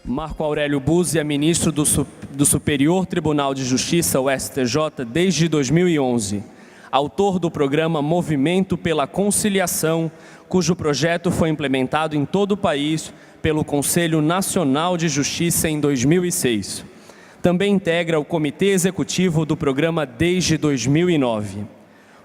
Marco Aurélio Buzzi é ministro do Superior Tribunal de Justiça, o STJ, desde 2011. Autor do programa Movimento pela Conciliação, cujo projeto foi implementado em todo o país pelo Conselho Nacional de Justiça em 2006. Também integra o Comitê Executivo do programa desde 2009.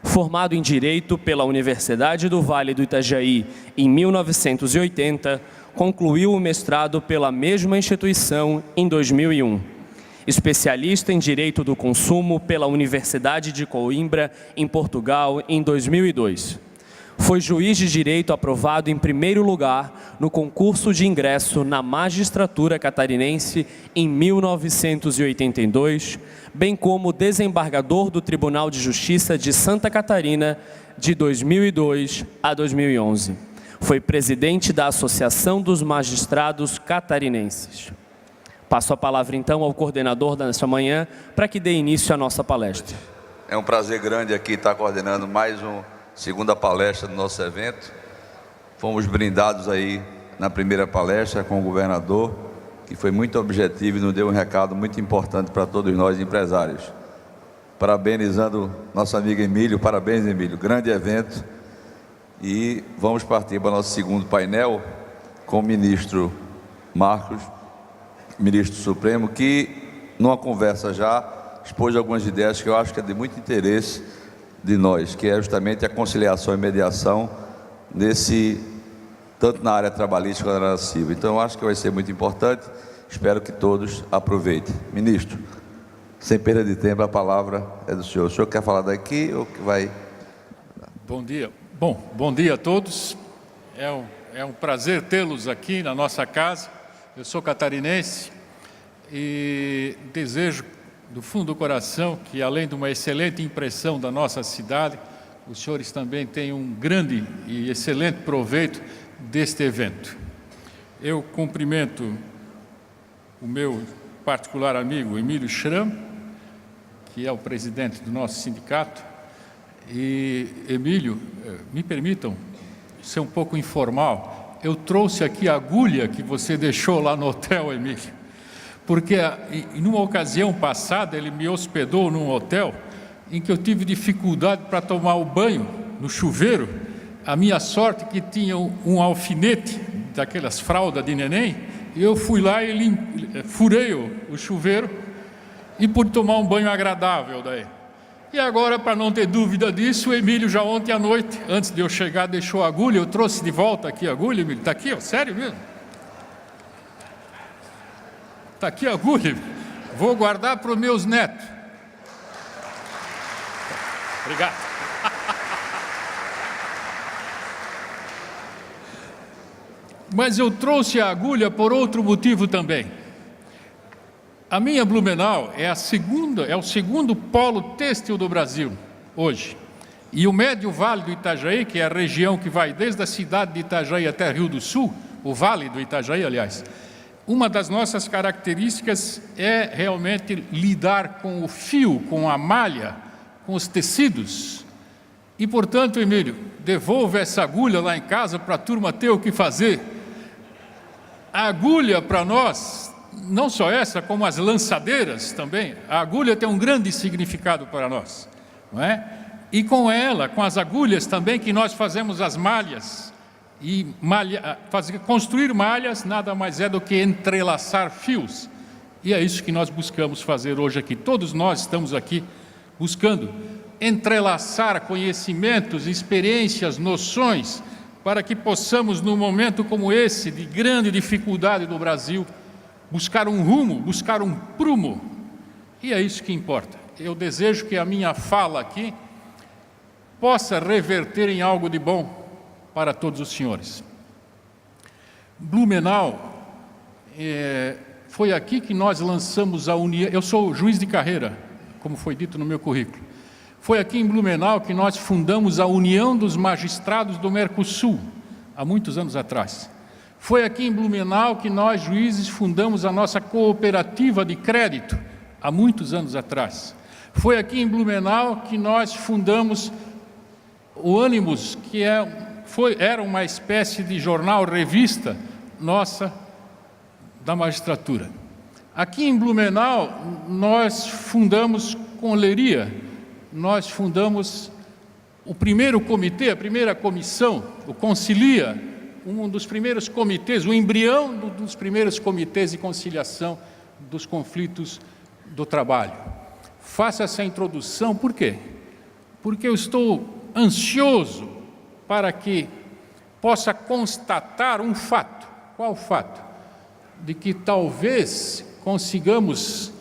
Formado em Direito pela Universidade do Vale do Itajaí em 1980, concluiu o mestrado pela mesma instituição em 2001. Especialista em Direito do Consumo pela Universidade de Coimbra, em Portugal, em 2002. Foi juiz de direito aprovado em primeiro lugar no concurso de ingresso na magistratura catarinense em 1982, bem como desembargador do Tribunal de Justiça de Santa Catarina de 2002 a 2011. Foi presidente da Associação dos Magistrados Catarinenses. Passo a palavra, então, ao coordenador desta manhã para que dê início à nossa palestra. É um prazer grande aqui estar coordenando mais uma segunda palestra do nosso evento. Fomos brindados aí na primeira palestra com o governador, que foi muito objetivo e nos deu um recado muito importante para todos nós empresários. Parabenizando nosso amigo Emílio, parabéns, Emílio, grande evento. E vamos partir para o nosso segundo painel com o ministro Marcos, ministro Supremo, que numa conversa já expôs algumas ideias que eu acho que é de muito interesse de nós, que é justamente a conciliação e mediação tanto na área trabalhista quanto na área civil. Então eu acho que vai ser muito importante, espero que todos aproveitem. Ministro, sem perda de tempo, a palavra é do senhor. O senhor quer falar daqui ou que vai... Bom dia. Bom dia a todos. É um prazer tê-los aqui na nossa casa. Eu sou catarinense e desejo do fundo do coração que, além de uma excelente impressão da nossa cidade, os senhores também tenham um grande e excelente proveito deste evento. Eu cumprimento o meu particular amigo Emílio Schramm, que é o presidente do nosso sindicato. E, Emílio, me permitam ser um pouco informal, eu trouxe aqui a agulha que você deixou lá no hotel, Emílio, porque numa ocasião passada ele me hospedou num hotel em que eu tive dificuldade para tomar o banho no chuveiro. A minha sorte que tinha um alfinete daquelas fraldas de neném, e eu fui lá e furei o chuveiro e pude tomar um banho agradável daí. E agora, para não ter dúvida disso, o Emílio já ontem à noite, antes de eu chegar, deixou a agulha. Eu trouxe de volta aqui a agulha, Emílio. Está aqui, ó, sério mesmo? Está aqui a agulha. Vou guardar para os meus netos. Obrigado. Mas eu trouxe a agulha por outro motivo também. A minha Blumenau é o segundo polo têxtil do Brasil, hoje. E o Médio Vale do Itajaí, que é a região que vai desde a cidade de Itajaí até Rio do Sul, o Vale do Itajaí, aliás, uma das nossas características é realmente lidar com o fio, com a malha, com os tecidos. E, portanto, Emílio, devolva essa agulha lá em casa para a turma ter o que fazer. A agulha, para nós, não só essa, como as lançadeiras também, a agulha tem um grande significado para nós, não é? E com ela, com as agulhas também, que nós fazemos as malhas, e construir malhas nada mais é do que entrelaçar fios, e é isso que nós buscamos fazer hoje aqui. Todos nós estamos aqui buscando entrelaçar conhecimentos, experiências, noções, para que possamos, num momento como esse, de grande dificuldade do Brasil, buscar um rumo, buscar um prumo, e é isso que importa. Eu desejo que a minha fala aqui possa reverter em algo de bom para todos os senhores. Blumenau, foi aqui que nós lançamos a União. Eu sou juiz de carreira, como foi dito no meu currículo. Foi aqui em Blumenau que nós fundamos a União dos Magistrados do Mercosul, há muitos anos atrás. Foi aqui em Blumenau que nós, juízes, fundamos a nossa cooperativa de crédito, há muitos anos atrás. Foi aqui em Blumenau que nós fundamos o Ânimos, que era uma espécie de jornal, revista nossa, da magistratura. Aqui em Blumenau, nós fundamos com Leria, nós fundamos o primeiro comitê, a primeira comissão, o Concilia, um dos primeiros comitês, o embrião dos primeiros comitês de conciliação dos conflitos do trabalho. Faço essa introdução, por quê? Porque eu estou ansioso para que possa constatar um fato. Qual fato? De que talvez consigamos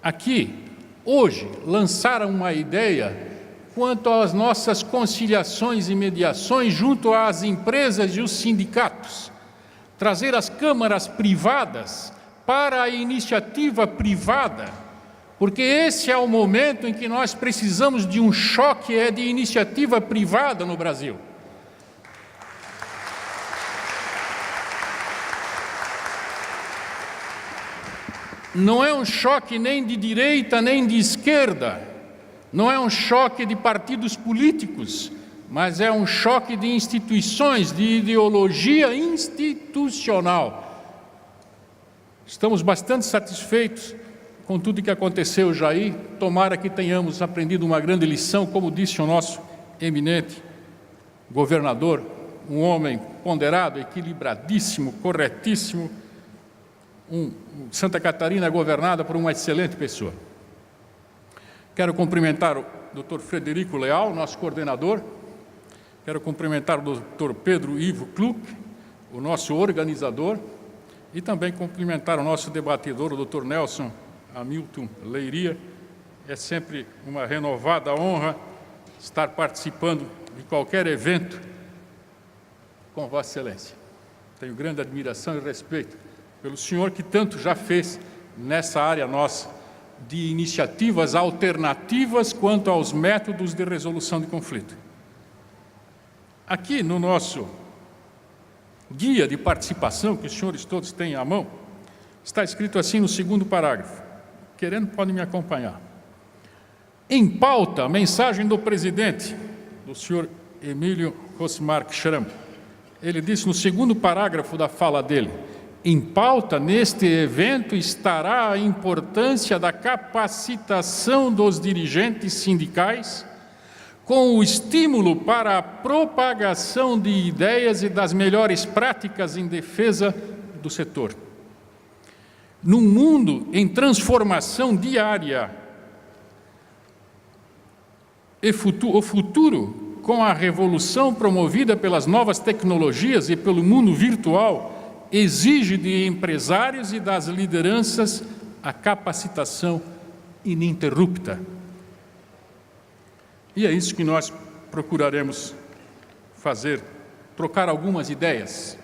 aqui, hoje, lançar uma ideia quanto às nossas conciliações e mediações junto às empresas e os sindicatos, trazer as câmaras privadas para a iniciativa privada, porque esse é o momento em que nós precisamos de um choque de iniciativa privada no Brasil. Não é um choque nem de direita nem de esquerda, não é um choque de partidos políticos, mas é um choque de instituições, de ideologia institucional. Estamos bastante satisfeitos com tudo que aconteceu já aí, tomara que tenhamos aprendido uma grande lição, como disse o nosso eminente governador, um homem ponderado, equilibradíssimo, corretíssimo, Santa Catarina governada por uma excelente pessoa. Quero cumprimentar o Dr. Frederico Leal, nosso coordenador. Quero cumprimentar o Dr. Pedro Ivo Kluck, o nosso organizador, e também cumprimentar o nosso debatedor, o Dr. Nelson Hamilton Leiria. É sempre uma renovada honra estar participando de qualquer evento com Vossa Excelência. Tenho grande admiração e respeito pelo senhor que tanto já fez nessa área nossa de iniciativas alternativas quanto aos métodos de resolução de conflito. Aqui no nosso guia de participação, que os senhores todos têm à mão, está escrito assim no segundo parágrafo. Querendo, podem me acompanhar. Em pauta, a mensagem do presidente, do senhor Emílio Rosmark Schramm. Ele disse no segundo parágrafo da fala dele: em pauta, neste evento, estará a importância da capacitação dos dirigentes sindicais, com o estímulo para a propagação de ideias e das melhores práticas em defesa do setor. Num mundo em transformação diária, o futuro, com a revolução promovida pelas novas tecnologias e pelo mundo virtual, exige de empresários e das lideranças a capacitação ininterrupta. E é isso que nós procuraremos fazer, trocar algumas ideias.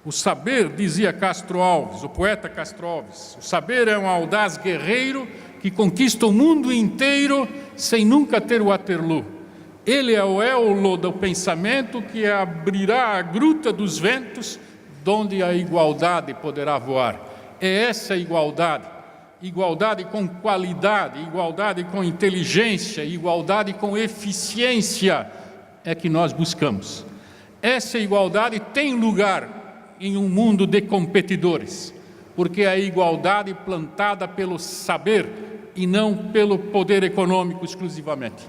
O saber, dizia Castro Alves, o poeta Castro Alves, o saber é um audaz guerreiro que conquista o mundo inteiro sem nunca ter o Waterloo. Ele é o éolo do pensamento que abrirá a gruta dos ventos, donde a igualdade poderá voar. É essa igualdade, igualdade com qualidade, igualdade com inteligência, igualdade com eficiência, é que nós buscamos. Essa igualdade tem lugar em um mundo de competidores, porque é a igualdade plantada pelo saber e não pelo poder econômico exclusivamente.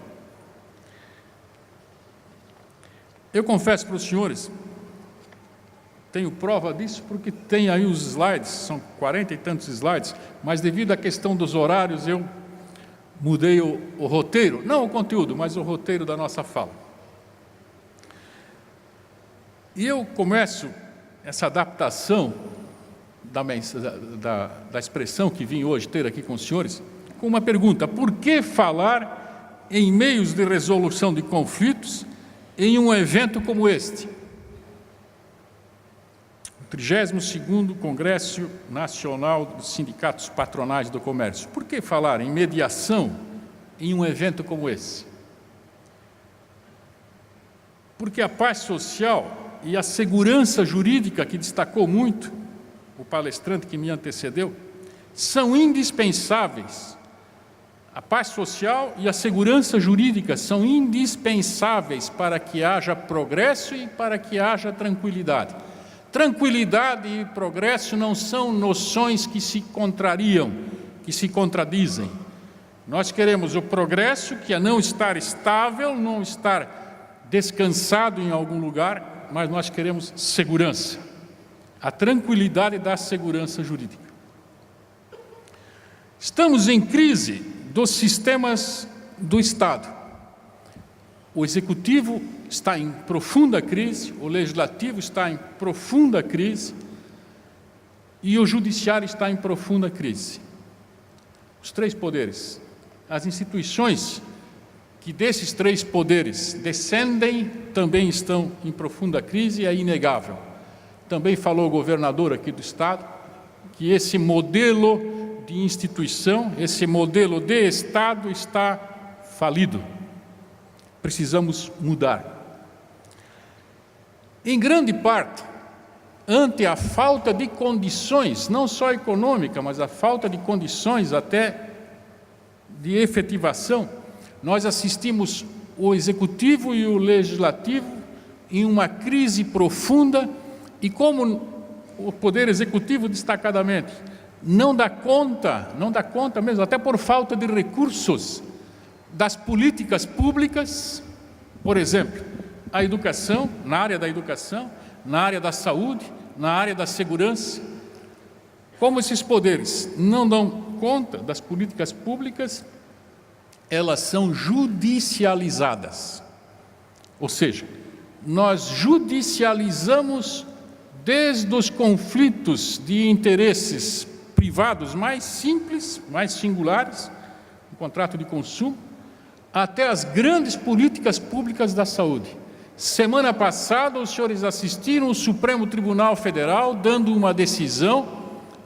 Eu confesso para os senhores, tenho prova disso porque tem aí os slides, são 40 e tantos slides, mas devido à questão dos horários eu mudei o roteiro, não o conteúdo, mas o roteiro da nossa fala. E eu começo essa adaptação da expressão que vim hoje ter aqui com os senhores, com uma pergunta: por que falar em meios de resolução de conflitos em um evento como este? O 32º Congresso Nacional dos Sindicatos Patronais do Comércio. Por que falar em mediação em um evento como esse? Porque a paz social e a segurança jurídica, que destacou muito o palestrante que me antecedeu, são indispensáveis. A paz social e a segurança jurídica são indispensáveis para que haja progresso e para que haja tranquilidade. Tranquilidade e progresso não são noções que se contrariam, que se contradizem. Nós queremos o progresso, que é não estar estável, não estar descansado em algum lugar, mas nós queremos segurança. A tranquilidade da segurança jurídica. Estamos em crise dos sistemas do Estado. O Executivo está em profunda crise, o Legislativo está em profunda crise e o Judiciário está em profunda crise. Os três poderes, as instituições que desses três poderes descendem também estão em profunda crise, é inegável. Também falou o governador aqui do Estado que esse modelo de instituição, esse modelo de Estado está falido. Precisamos mudar. Em grande parte, ante a falta de condições, não só econômica, mas a falta de condições até de efetivação, nós assistimos o Executivo e o Legislativo em uma crise profunda e como o Poder Executivo, destacadamente, não dá conta mesmo, até por falta de recursos, das políticas públicas, por exemplo, a educação, na área da educação, na área da saúde, na área da segurança. Como esses poderes não dão conta das políticas públicas, elas são judicializadas. Ou seja, nós judicializamos desde os conflitos de interesses privados mais simples, mais singulares, um contrato de consumo, até as grandes políticas públicas da saúde. Semana passada, os senhores assistiram o Supremo Tribunal Federal dando uma decisão,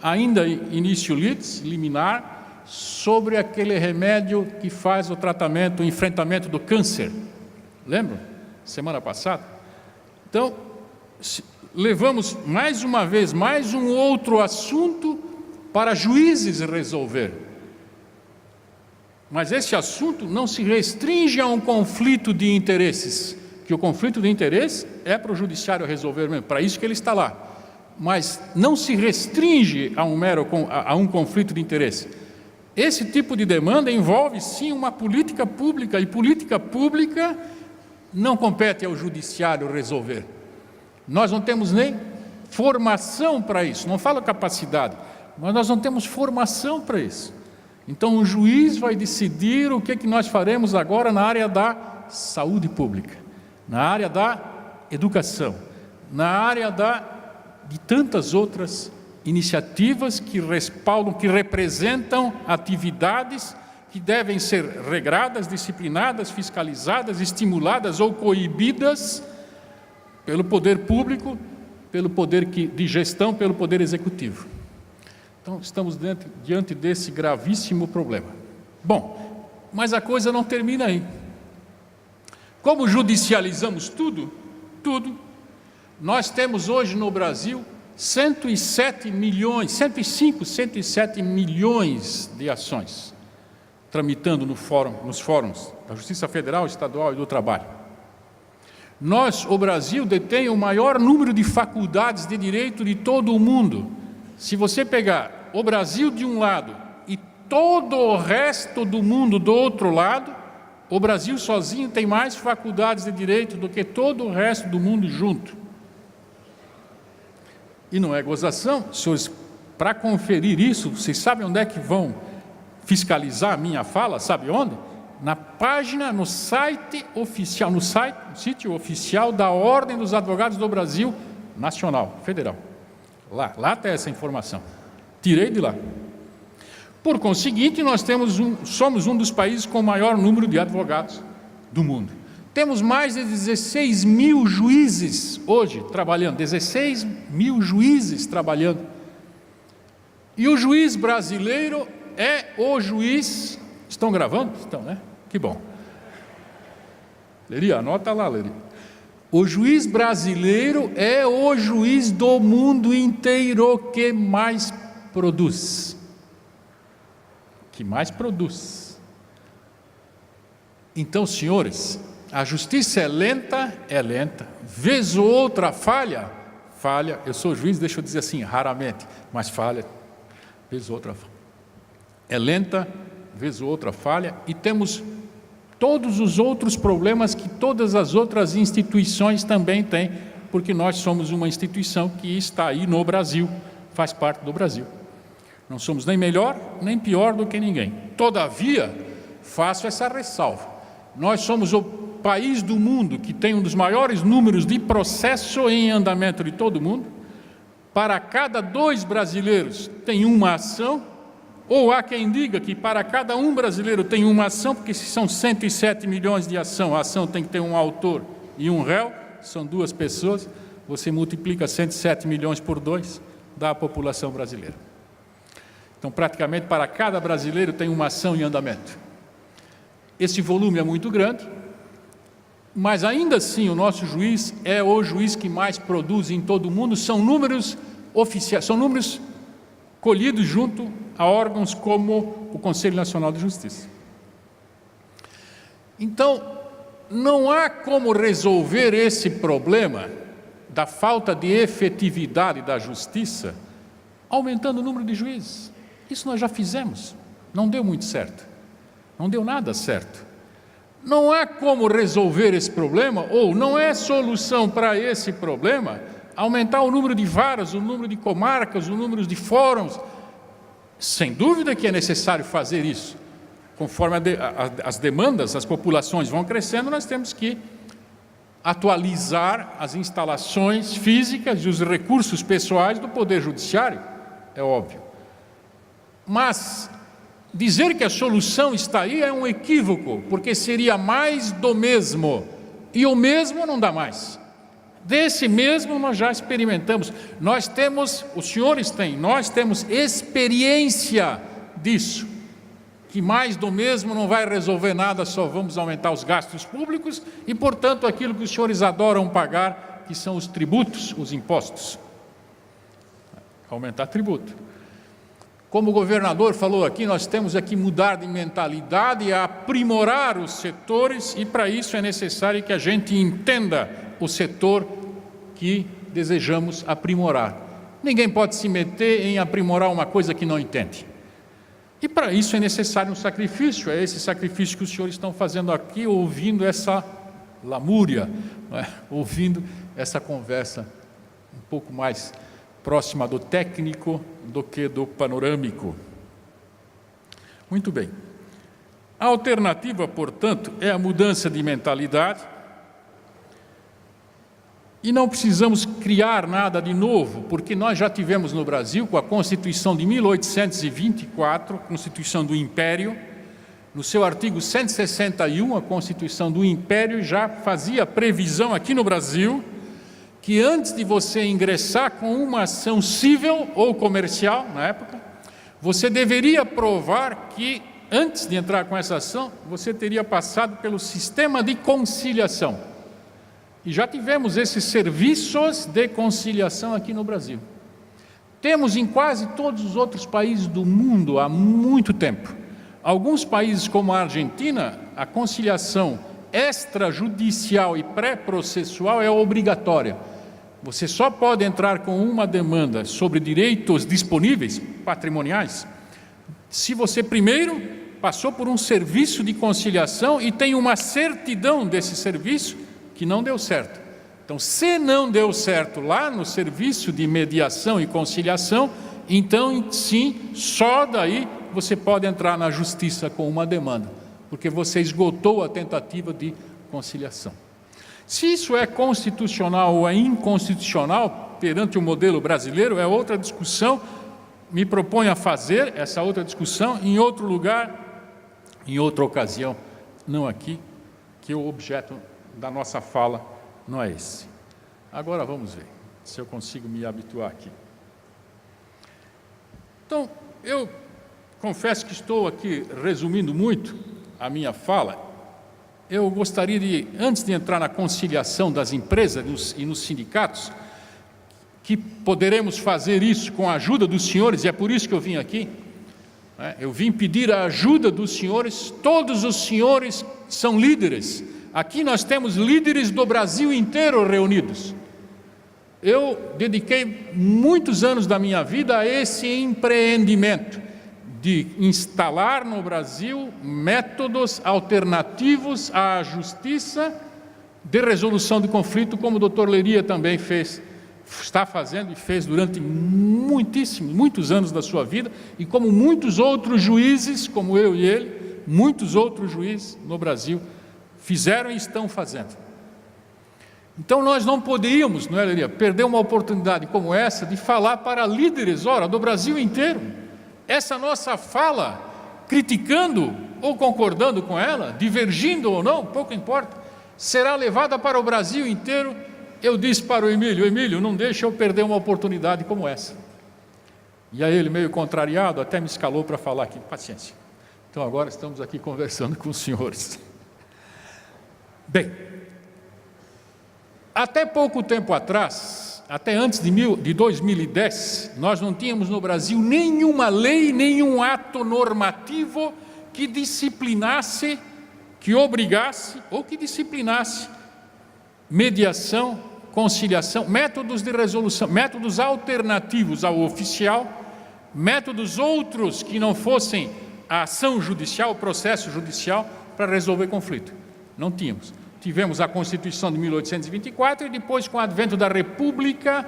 ainda início liminar, sobre aquele remédio que faz o tratamento, o enfrentamento do câncer. Lembram? Semana passada. Então, levamos mais uma vez, mais um outro assunto para juízes resolver. Mas esse assunto não se restringe a um conflito de interesses, que o conflito de interesse é para o judiciário resolver mesmo, para isso que ele está lá. Mas não se restringe a um conflito de interesse. Esse tipo de demanda envolve, sim, uma política pública, e política pública não compete ao judiciário resolver. Nós não temos nem formação para isso, não falo capacidade, mas nós não temos formação para isso. Então, o juiz vai decidir o que nós faremos agora na área da saúde pública, na área da educação, na área de tantas outras iniciativas que respaldam, que representam atividades que devem ser regradas, disciplinadas, fiscalizadas, estimuladas ou coibidas pelo poder público, pelo poder de gestão, pelo poder executivo. Então, estamos diante desse gravíssimo problema. Bom, mas a coisa não termina aí. Como judicializamos tudo, nós temos hoje no Brasil 107 milhões, 105, 107 milhões de ações tramitando nos fóruns da Justiça Federal, Estadual e do Trabalho. O Brasil detém o maior número de faculdades de direito de todo o mundo. Se você pegar o Brasil de um lado e todo o resto do mundo do outro lado, o Brasil sozinho tem mais faculdades de direito do que todo o resto do mundo junto. E não é gozação, senhores, para conferir isso, vocês sabem onde é que vão fiscalizar a minha fala? Sabe onde? Na página, no site oficial, no sítio oficial da Ordem dos Advogados do Brasil Nacional, Federal. Lá está essa informação. Tirei de lá. Por conseguinte, nós somos um dos países com o maior número de advogados do mundo. Temos mais de 16 mil juízes hoje trabalhando, 16 mil juízes trabalhando. E o juiz brasileiro é o juiz... Estão gravando? Estão, né? Que bom. Leri, anota lá, Leri. O juiz brasileiro é o juiz do mundo inteiro que mais produz. Então, senhores, a justiça é lenta, vez ou outra falha, falha. Eu sou juiz, deixa eu dizer assim, raramente, mas falha, vez ou outra. É lenta, vez ou outra falha, e temos todos os outros problemas que todas as outras instituições também têm, porque nós somos uma instituição que está aí no Brasil, faz parte do Brasil. Não somos nem melhor, nem pior do que ninguém. Todavia, faço essa ressalva. Nós somos o país do mundo que tem um dos maiores números de processo em andamento de todo o mundo. Para cada 2 brasileiros tem uma ação, ou há quem diga que para cada um brasileiro tem uma ação, porque se são 107 milhões de ação, a ação tem que ter um autor e um réu, são 2 pessoas, você multiplica 107 milhões por 2, dá a população brasileira. Então, praticamente, para cada brasileiro tem uma ação em andamento. Esse volume é muito grande, mas ainda assim o nosso juiz é o juiz que mais produz em todo o mundo. São números oficiais, são números colhidos junto a órgãos como o Conselho Nacional de Justiça. Então, não há como resolver esse problema da falta de efetividade da justiça aumentando o número de juízes. Isso nós já fizemos, não deu muito certo, não deu nada certo. Não há como resolver esse problema, ou não é solução para esse problema aumentar o número de varas, o número de comarcas, o número de fóruns. Sem dúvida que é necessário fazer isso. Conforme as demandas, as populações vão crescendo, nós temos que atualizar as instalações físicas e os recursos pessoais do Poder Judiciário, é óbvio. Mas dizer que a solução está aí é um equívoco, porque seria mais do mesmo, e o mesmo não dá mais. Desse mesmo nós já experimentamos, nós temos, os senhores têm, nós temos experiência disso, que mais do mesmo não vai resolver nada, só vamos aumentar os gastos públicos e, portanto, aquilo que os senhores adoram pagar, que são os tributos, os impostos. Aumentar tributo. Como o governador falou aqui, nós temos que mudar de mentalidade e aprimorar os setores, e para isso é necessário que a gente entenda o setor que desejamos aprimorar. Ninguém pode se meter em aprimorar uma coisa que não entende. E para isso é necessário um sacrifício, é esse sacrifício que os senhores estão fazendo aqui, ouvindo essa lamúria, não é? Ouvindo essa conversa um pouco mais próxima do técnico do que do panorâmico. Muito bem. A alternativa, portanto, é a mudança de mentalidade, e não precisamos criar nada de novo, porque nós já tivemos no Brasil, com a Constituição de 1824, Constituição do Império, no seu artigo 161, a Constituição do Império já fazia previsão aqui no Brasil, que antes de você ingressar com uma ação civil ou comercial, na época, você deveria provar que, antes de entrar com essa ação, você teria passado pelo sistema de conciliação. E já tivemos esses serviços de conciliação aqui no Brasil. Temos em quase todos os outros países do mundo há muito tempo. Alguns países, como a Argentina, a conciliação extrajudicial e pré-processual é obrigatória. Você só pode entrar com uma demanda sobre direitos disponíveis, patrimoniais, se você primeiro passou por um serviço de conciliação e tem uma certidão desse serviço que não deu certo. Então, se não deu certo lá no serviço de mediação e conciliação, então, sim, só daí você pode entrar na justiça com uma demanda, porque você esgotou a tentativa de conciliação. Se isso é constitucional ou é inconstitucional perante o modelo brasileiro, é outra discussão. Me proponho a fazer essa outra discussão em outro lugar, em outra ocasião, não aqui, que o objeto da nossa fala não é esse. Agora vamos ver se eu consigo me habituar aqui. Então, eu confesso que estou aqui resumindo muito a minha fala. Eu gostaria de, antes de entrar na conciliação das empresas e nos sindicatos, que poderemos fazer isso com a ajuda dos senhores, e é por isso que eu vim aqui. Eu vim pedir a ajuda dos senhores, todos os senhores são líderes. Aqui nós temos líderes do Brasil inteiro reunidos. eu dediquei muitos anos da minha vida a esse empreendimento de instalar no Brasil métodos alternativos à justiça de resolução de conflito, como o doutor Leiria também fez, está fazendo e fez durante muitos anos da sua vida, e como muitos outros juízes, como eu e ele, muitos outros juízes no Brasil fizeram e estão fazendo. Então nós não poderíamos, não é, Leiria, perder uma oportunidade como essa de falar para líderes, ora, do Brasil inteiro. Essa nossa fala, criticando ou concordando com ela, divergindo ou não, pouco importa, será levada para o Brasil inteiro. Eu disse para o Emílio: Emílio, não deixa eu perder uma oportunidade como essa. E aí ele, meio contrariado, até me escalou para falar aqui. Paciência. Então agora estamos aqui conversando com os senhores. Bem, até pouco tempo atrás, até antes de 2010, nós não tínhamos no Brasil nenhuma lei, nenhum ato normativo que disciplinasse, que obrigasse ou que disciplinasse mediação, conciliação, métodos de resolução, métodos alternativos ao oficial, métodos outros que não fossem a ação judicial, o processo judicial para resolver conflito. Não tínhamos. Tivemos a Constituição de 1824 e depois, com o advento da República,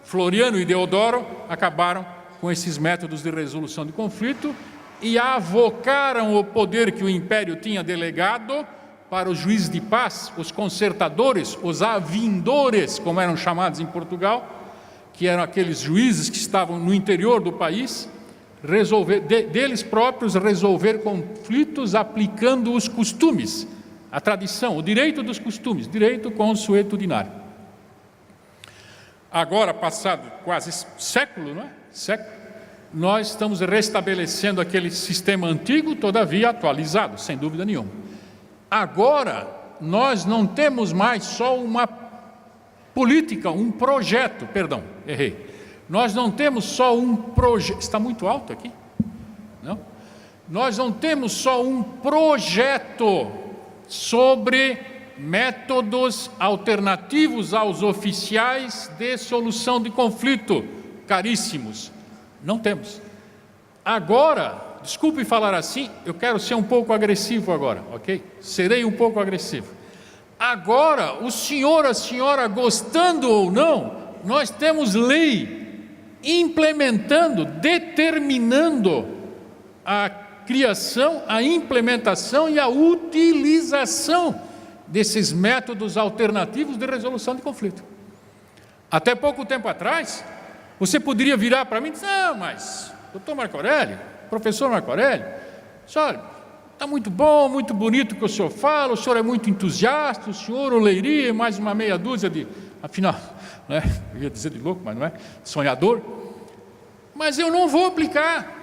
Floriano e Deodoro acabaram com esses métodos de resolução de conflito e avocaram o poder que o Império tinha delegado para os juízes de paz, os concertadores, os avindores, como eram chamados em Portugal, que eram aqueles juízes que estavam no interior do país, deles próprios resolver conflitos aplicando os costumes, a tradição, o direito dos costumes, direito consuetudinário. Agora, passado quase século, não é? Século, nós estamos restabelecendo aquele sistema antigo, todavia atualizado, sem dúvida nenhuma. Agora, nós não temos mais só uma política, um projeto, perdão, errei. Nós não temos só um projeto, está muito alto aqui? Não? Nós não temos só um projeto sobre métodos alternativos aos oficiais de solução de conflito, caríssimos. Não temos. Agora, desculpe falar assim, eu quero ser um pouco agressivo agora, ok? Serei um pouco agressivo. Agora, o senhor, a senhora, gostando ou não, nós temos lei implementando, determinando a criação, a implementação e a utilização desses métodos alternativos de resolução de conflito. Até pouco tempo atrás, você poderia virar para mim e dizer: não, mas, doutor Marco Aurélio, professor Marco Aurélio, senhor, está muito bom, muito bonito o que o senhor fala, o senhor é muito entusiasta, o senhor, o Leiria, mais uma meia dúzia de, afinal, né, eu ia dizer de louco, mas não é, sonhador, mas eu não vou aplicar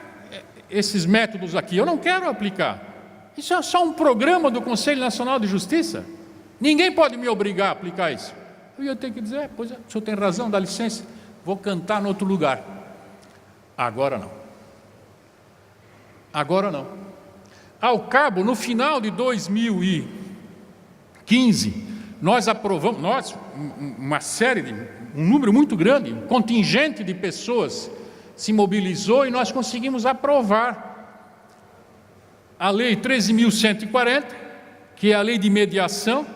esses métodos aqui, eu não quero aplicar. Isso é só um programa do Conselho Nacional de Justiça, ninguém pode me obrigar a aplicar isso. Eu ia ter que dizer: pois é, o senhor tem razão, dá licença, vou cantar em outro lugar. Agora não. Agora não. Ao cabo, no final de 2015, nós aprovamos, um número muito grande, um contingente de pessoas se mobilizou e nós conseguimos aprovar a Lei 13.140, que é a lei de mediação,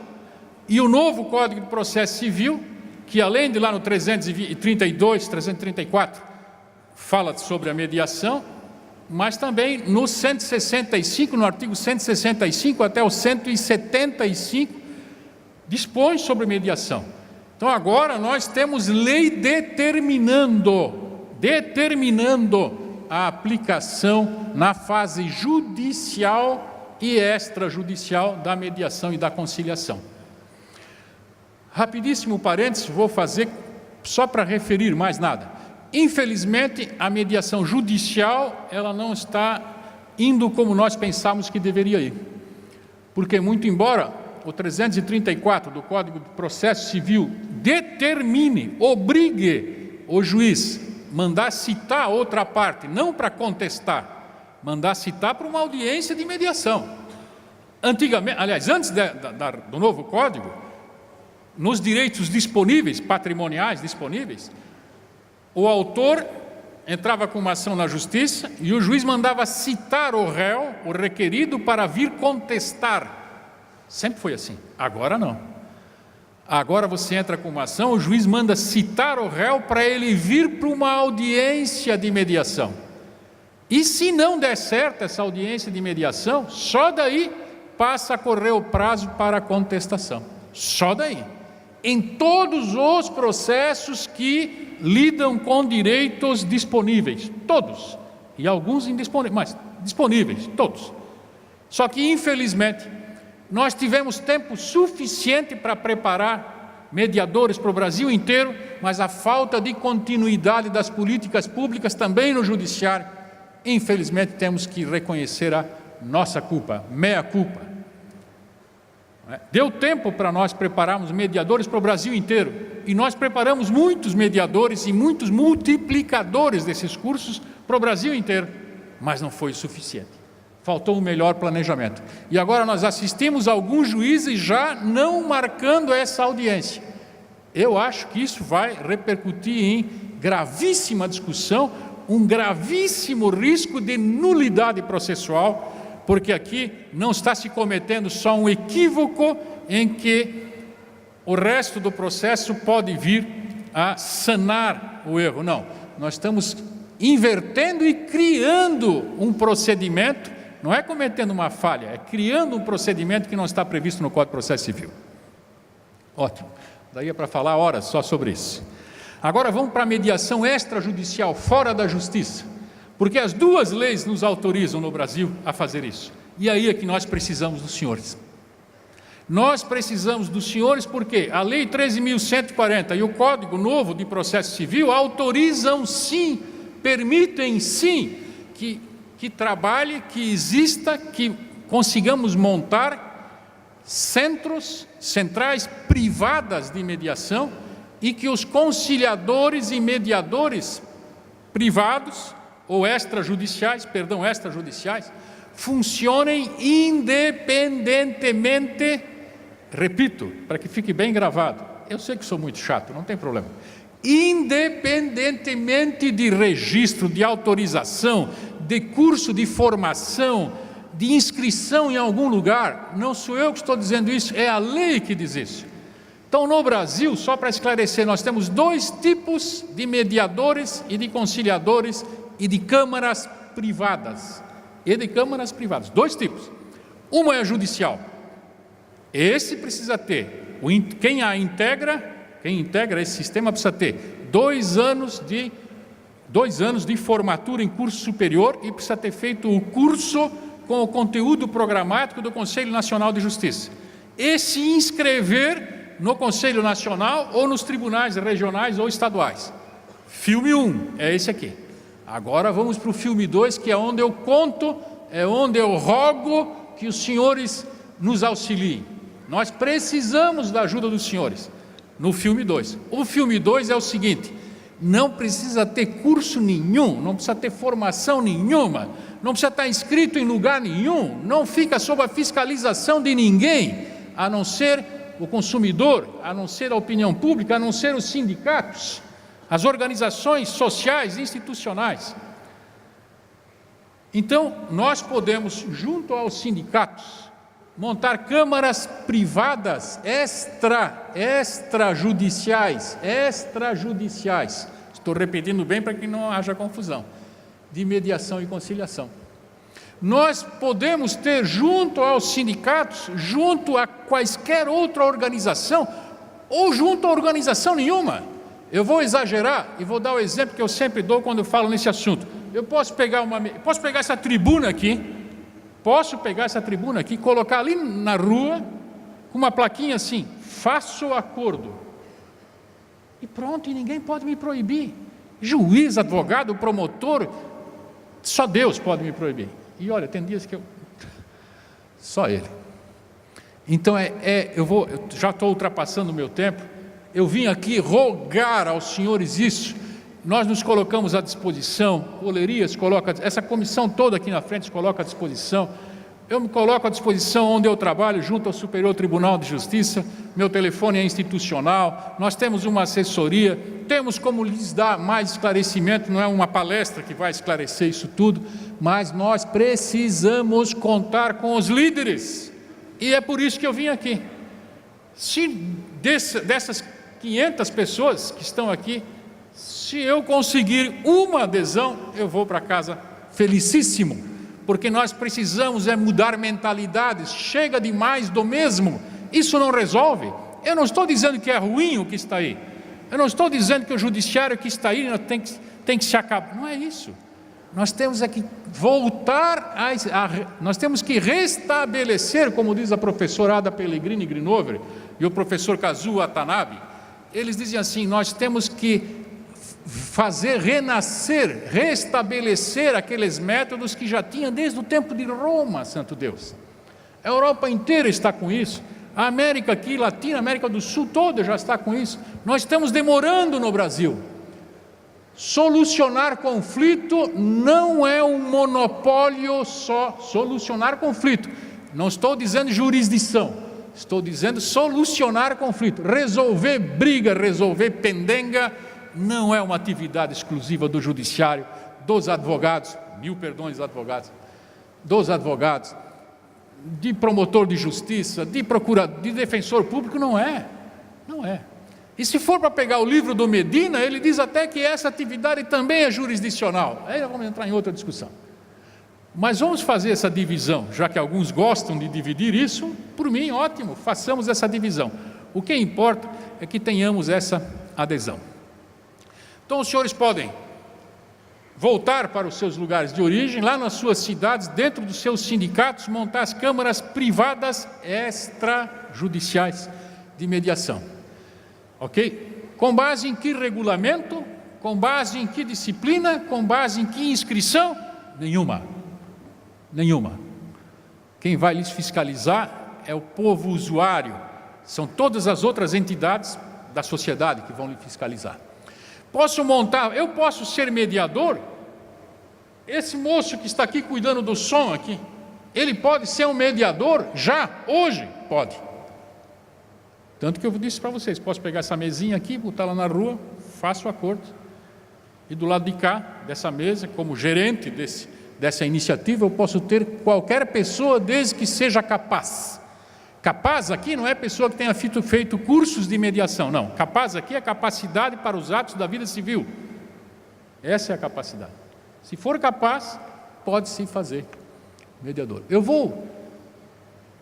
e o novo Código de Processo Civil, que além de lá no 332, 334, fala sobre a mediação, mas também no 165, no artigo 165 até o 175, dispõe sobre mediação. Então agora nós temos lei determinando a aplicação na fase judicial e extrajudicial da mediação e da conciliação. Rapidíssimo parênteses, vou fazer só para referir, mais nada. Infelizmente, a mediação judicial, ela não está indo como nós pensávamos que deveria ir. Porque, muito embora o 334 do Código de Processo Civil determine, obrigue o juiz mandar citar outra parte, não para contestar, mandar citar para uma audiência de mediação. Antigamente, aliás, antes do novo Código, nos direitos disponíveis, patrimoniais disponíveis, o autor entrava com uma ação na justiça e o juiz mandava citar o réu, o requerido, para vir contestar. Sempre foi assim. Agora não. Agora você entra com uma ação, o juiz manda citar o réu para ele vir para uma audiência de mediação. E se não der certo essa audiência de mediação, só daí passa a correr o prazo para a contestação. Só daí. Em todos os processos que lidam com direitos disponíveis, todos, e alguns indisponíveis, mas disponíveis, todos. Só que, infelizmente, nós tivemos tempo suficiente para preparar mediadores para o Brasil inteiro, mas a falta de continuidade das políticas públicas também no judiciário, infelizmente temos que reconhecer a nossa culpa, mea culpa. Deu tempo para nós prepararmos mediadores para o Brasil inteiro, e nós preparamos muitos mediadores e muitos multiplicadores desses cursos para o Brasil inteiro, mas não foi suficiente. Faltou um melhor planejamento. E agora nós assistimos a alguns juízes já não marcando essa audiência. Eu acho que isso vai repercutir em gravíssima discussão, um gravíssimo risco de nulidade processual, porque aqui não está se cometendo só um equívoco em que o resto do processo pode vir a sanar o erro. Não, nós estamos invertendo e criando um procedimento, não é cometendo uma falha, é criando um procedimento que não está previsto no Código de Processo Civil. Ótimo, daí é para falar horas só sobre isso. Agora vamos para a mediação extrajudicial, fora da justiça, porque as duas leis nos autorizam no Brasil a fazer isso. E aí é que nós precisamos dos senhores. Nós precisamos dos senhores porque a Lei 13.140 e o Código Novo de Processo Civil autorizam sim, permitem sim que trabalhe, que exista, que consigamos montar centrais privadas de mediação e que os conciliadores e mediadores privados ou extrajudiciais, funcionem independentemente, repito, para que fique bem gravado, eu sei que sou muito chato, não tem problema, independentemente de registro, de autorização, de curso de formação, de inscrição em algum lugar, não sou eu que estou dizendo isso, é a lei que diz isso. Então, no Brasil, só para esclarecer, nós temos dois tipos de mediadores e de conciliadores e de câmaras privadas. Dois tipos. Uma é a judicial. Esse precisa ter, quem integra esse sistema precisa ter 2 anos de formatura em curso superior e precisa ter feito o curso com o conteúdo programático do Conselho Nacional de Justiça. E se inscrever no Conselho Nacional ou nos tribunais regionais ou estaduais. Filme 1 é esse aqui. Agora vamos para o filme 2, que é onde eu conto, é onde eu rogo que os senhores nos auxiliem. Nós precisamos da ajuda dos senhores no filme 2. O filme 2 é o seguinte: não precisa ter curso nenhum, não precisa ter formação nenhuma, não precisa estar inscrito em lugar nenhum, não fica sob a fiscalização de ninguém, a não ser o consumidor, a não ser a opinião pública, a não ser os sindicatos, as organizações sociais e institucionais. Então, nós podemos, junto aos sindicatos, montar câmaras privadas extrajudiciais, estou repetindo bem para que não haja confusão, de mediação e conciliação. Nós podemos ter junto aos sindicatos, junto a quaisquer outra organização, ou junto a organização nenhuma. Eu vou exagerar e vou dar o exemplo que eu sempre dou quando eu falo nesse assunto. Eu posso pegar essa tribuna aqui, e colocar ali na rua, com uma plaquinha assim, faço acordo. E pronto, e ninguém pode me proibir. Juiz, advogado, promotor, só Deus pode me proibir. E olha, tem dias que só Ele. Então, eu já estou ultrapassando o meu tempo, eu vim aqui rogar aos senhores isso, nós nos colocamos à disposição, Olerias coloca, essa comissão toda aqui na frente se coloca à disposição, Eu me coloco à disposição onde eu trabalho, junto ao Superior Tribunal de Justiça, meu telefone é institucional, nós temos uma assessoria, temos como lhes dar mais esclarecimento, não é uma palestra que vai esclarecer isso tudo, mas nós precisamos contar com os líderes, e é por isso que eu vim aqui. Se dessas 500 pessoas que estão aqui, se eu conseguir uma adesão, eu vou para casa felicíssimo, porque nós precisamos mudar mentalidades. Chega de mais do mesmo, isso não resolve. Eu não estou dizendo que é ruim o que está aí, eu não estou dizendo que o judiciário que está aí tem que se acabar, não é isso. Nós temos que voltar, nós temos que restabelecer, como diz a professora Ada Pellegrini Grinover e o professor Kazuo Watanabe, eles dizem assim, nós temos que fazer renascer, restabelecer aqueles métodos que já tinha desde o tempo de Roma, santo Deus. A Europa inteira está com isso, a América aqui, Latina, América do Sul toda já está com isso. Nós estamos demorando no Brasil. Solucionar conflito não é um monopólio só, solucionar conflito. Não estou dizendo jurisdição, estou dizendo solucionar conflito, resolver briga, resolver pendenga, não é uma atividade exclusiva do judiciário, dos advogados, dos advogados, de promotor de justiça, de procurador, de defensor público, não é. E se for para pegar o livro do Medina, ele diz até que essa atividade também é jurisdicional. Aí vamos entrar em outra discussão. Mas vamos fazer essa divisão, já que alguns gostam de dividir isso, por mim, ótimo, façamos essa divisão. O que importa é que tenhamos essa adesão. Então os senhores podem voltar para os seus lugares de origem, lá nas suas cidades, dentro dos seus sindicatos, montar as câmaras privadas extrajudiciais de mediação. Ok? Com base em que regulamento? Com base em que disciplina? Com base em que inscrição? Nenhuma. Quem vai lhes fiscalizar é o povo usuário. São todas as outras entidades da sociedade que vão lhe fiscalizar. Eu posso ser mediador? Esse moço que está aqui cuidando do som aqui, ele pode ser um mediador já, hoje? Pode. Tanto que eu disse para vocês, posso pegar essa mesinha aqui, botar lá na rua, faço o acordo. E do lado de cá, dessa mesa, como gerente dessa iniciativa, eu posso ter qualquer pessoa, desde que seja capaz. Capaz aqui não é pessoa que tenha feito cursos de mediação, não. Capaz aqui é capacidade para os atos da vida civil. Essa é a capacidade. Se for capaz, pode-se fazer mediador.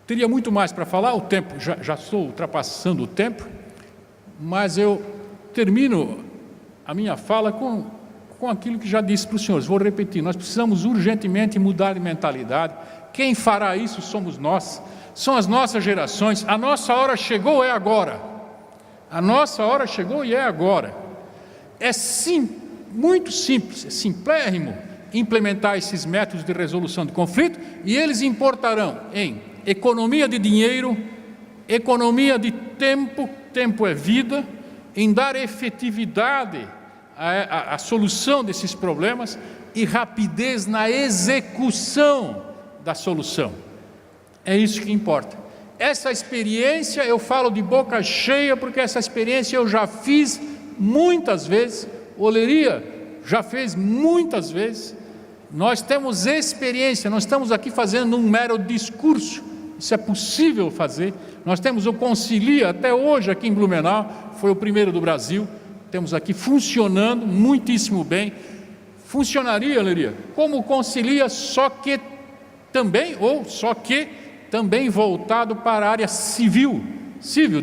Teria muito mais para falar, o tempo, já estou ultrapassando o tempo, mas eu termino a minha fala com aquilo que já disse para os senhores. Vou repetir, nós precisamos urgentemente mudar de mentalidade. Quem fará isso somos nós. São as nossas gerações, a nossa hora chegou, é agora. A nossa hora chegou e é agora. É muito simples, é simplérrimo implementar esses métodos de resolução de conflito, e eles importarão em economia de dinheiro, economia de tempo, tempo é vida, em dar efetividade à solução desses problemas e rapidez na execução da solução. É isso que importa. Essa experiência, eu falo de boca cheia, porque essa experiência eu já fiz muitas vezes, Oleria já fez muitas vezes. Nós temos experiência, não estamos aqui fazendo um mero discurso, isso é possível fazer. Nós temos o Concilia, até hoje aqui em Blumenau, foi o primeiro do Brasil, temos aqui funcionando muitíssimo bem. Funcionaria, Oleria, como o Concilia, só que também voltado para a área civil,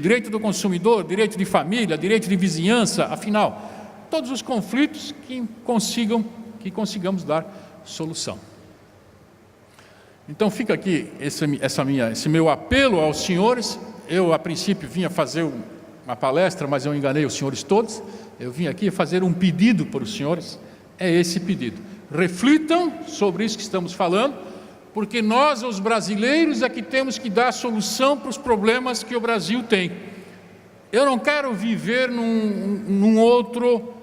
direito do consumidor, direito de família, direito de vizinhança, afinal, todos os conflitos que consigamos dar solução. Então fica aqui esse meu apelo aos senhores. Eu a princípio vinha fazer uma palestra, mas eu enganei os senhores todos. Eu vim aqui fazer um pedido para os senhores, é esse pedido. Reflitam sobre isso que estamos falando, porque nós, os brasileiros, é que temos que dar solução para os problemas que o Brasil tem. Eu não quero viver num outro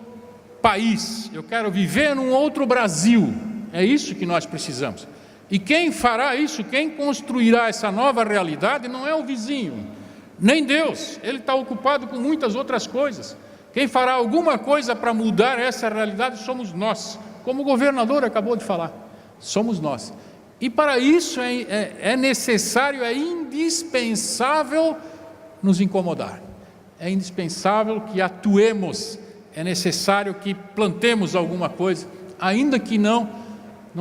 país, eu quero viver num outro Brasil. É isso que nós precisamos. E quem fará isso, quem construirá essa nova realidade não é o vizinho, nem Deus. Ele está ocupado com muitas outras coisas. Quem fará alguma coisa para mudar essa realidade somos nós. Como o governador acabou de falar, somos nós. E para isso é necessário, é indispensável nos incomodar. É indispensável que atuemos, é necessário que plantemos alguma coisa, ainda que não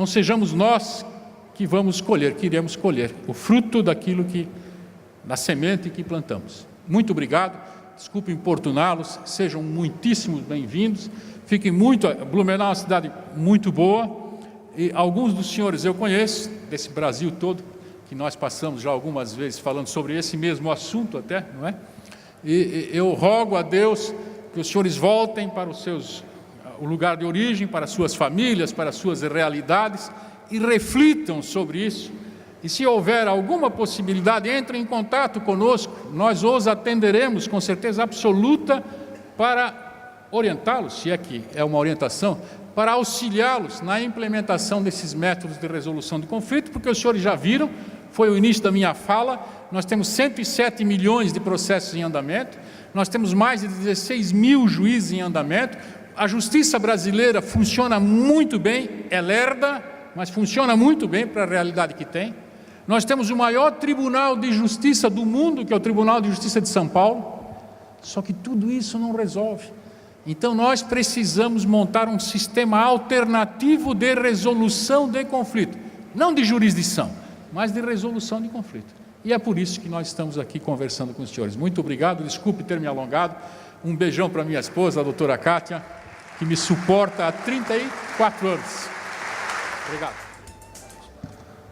sejamos nós que vamos colher, que iremos colher o fruto daquilo da semente que plantamos. Muito obrigado, desculpe importuná-los, sejam muitíssimos bem-vindos, Blumenau é uma cidade muito boa, e alguns dos senhores eu conheço, desse Brasil todo, que nós passamos já algumas vezes falando sobre esse mesmo assunto até, não é? E eu rogo a Deus que os senhores voltem para o lugar de origem, para as suas famílias, para as suas realidades, e reflitam sobre isso. E se houver alguma possibilidade, entrem em contato conosco, nós os atenderemos com certeza absoluta para orientá-los, se é que é uma orientação, para auxiliá-los na implementação desses métodos de resolução de conflito, porque os senhores já viram, foi o início da minha fala, nós temos 107 milhões de processos em andamento, nós temos mais de 16 mil juízes em andamento, a justiça brasileira funciona muito bem, é lerda, mas funciona muito bem para a realidade que tem. Nós temos o maior tribunal de justiça do mundo, que é o Tribunal de Justiça de São Paulo, só que tudo isso não resolve. Então nós precisamos montar um sistema alternativo de resolução de conflito, não de jurisdição, mas de resolução de conflito. E é por isso que nós estamos aqui conversando com os senhores. Muito obrigado, desculpe ter me alongado. Um beijão para minha esposa, a doutora Kátia, que me suporta há 34 anos. Obrigado.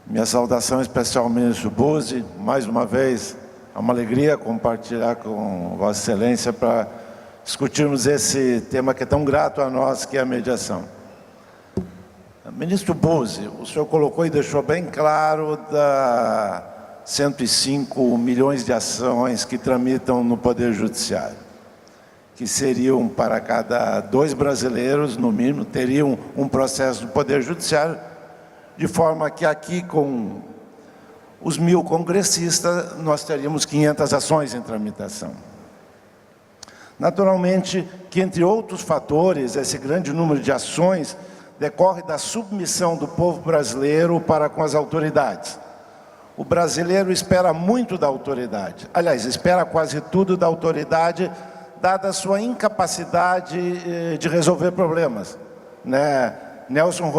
Minha saudação especial ao ministro Buzzi. Mais uma vez, é uma alegria compartilhar com Vossa Excelência para discutirmos esse tema que é tão grato a nós, que é a mediação. Ministro Buzzi, o senhor colocou e deixou bem claro da 105 milhões de ações que tramitam no Poder Judiciário, que seriam para cada 2 brasileiros, no mínimo, teriam um processo do Poder Judiciário, de forma que aqui, com os 1.000 congressistas, nós teríamos 500 ações em tramitação. Naturalmente que, entre outros fatores, esse grande número de ações decorre da submissão do povo brasileiro para com as autoridades. O brasileiro espera muito da autoridade, aliás, espera quase tudo da autoridade, dada a sua incapacidade de resolver problemas, né? Nelson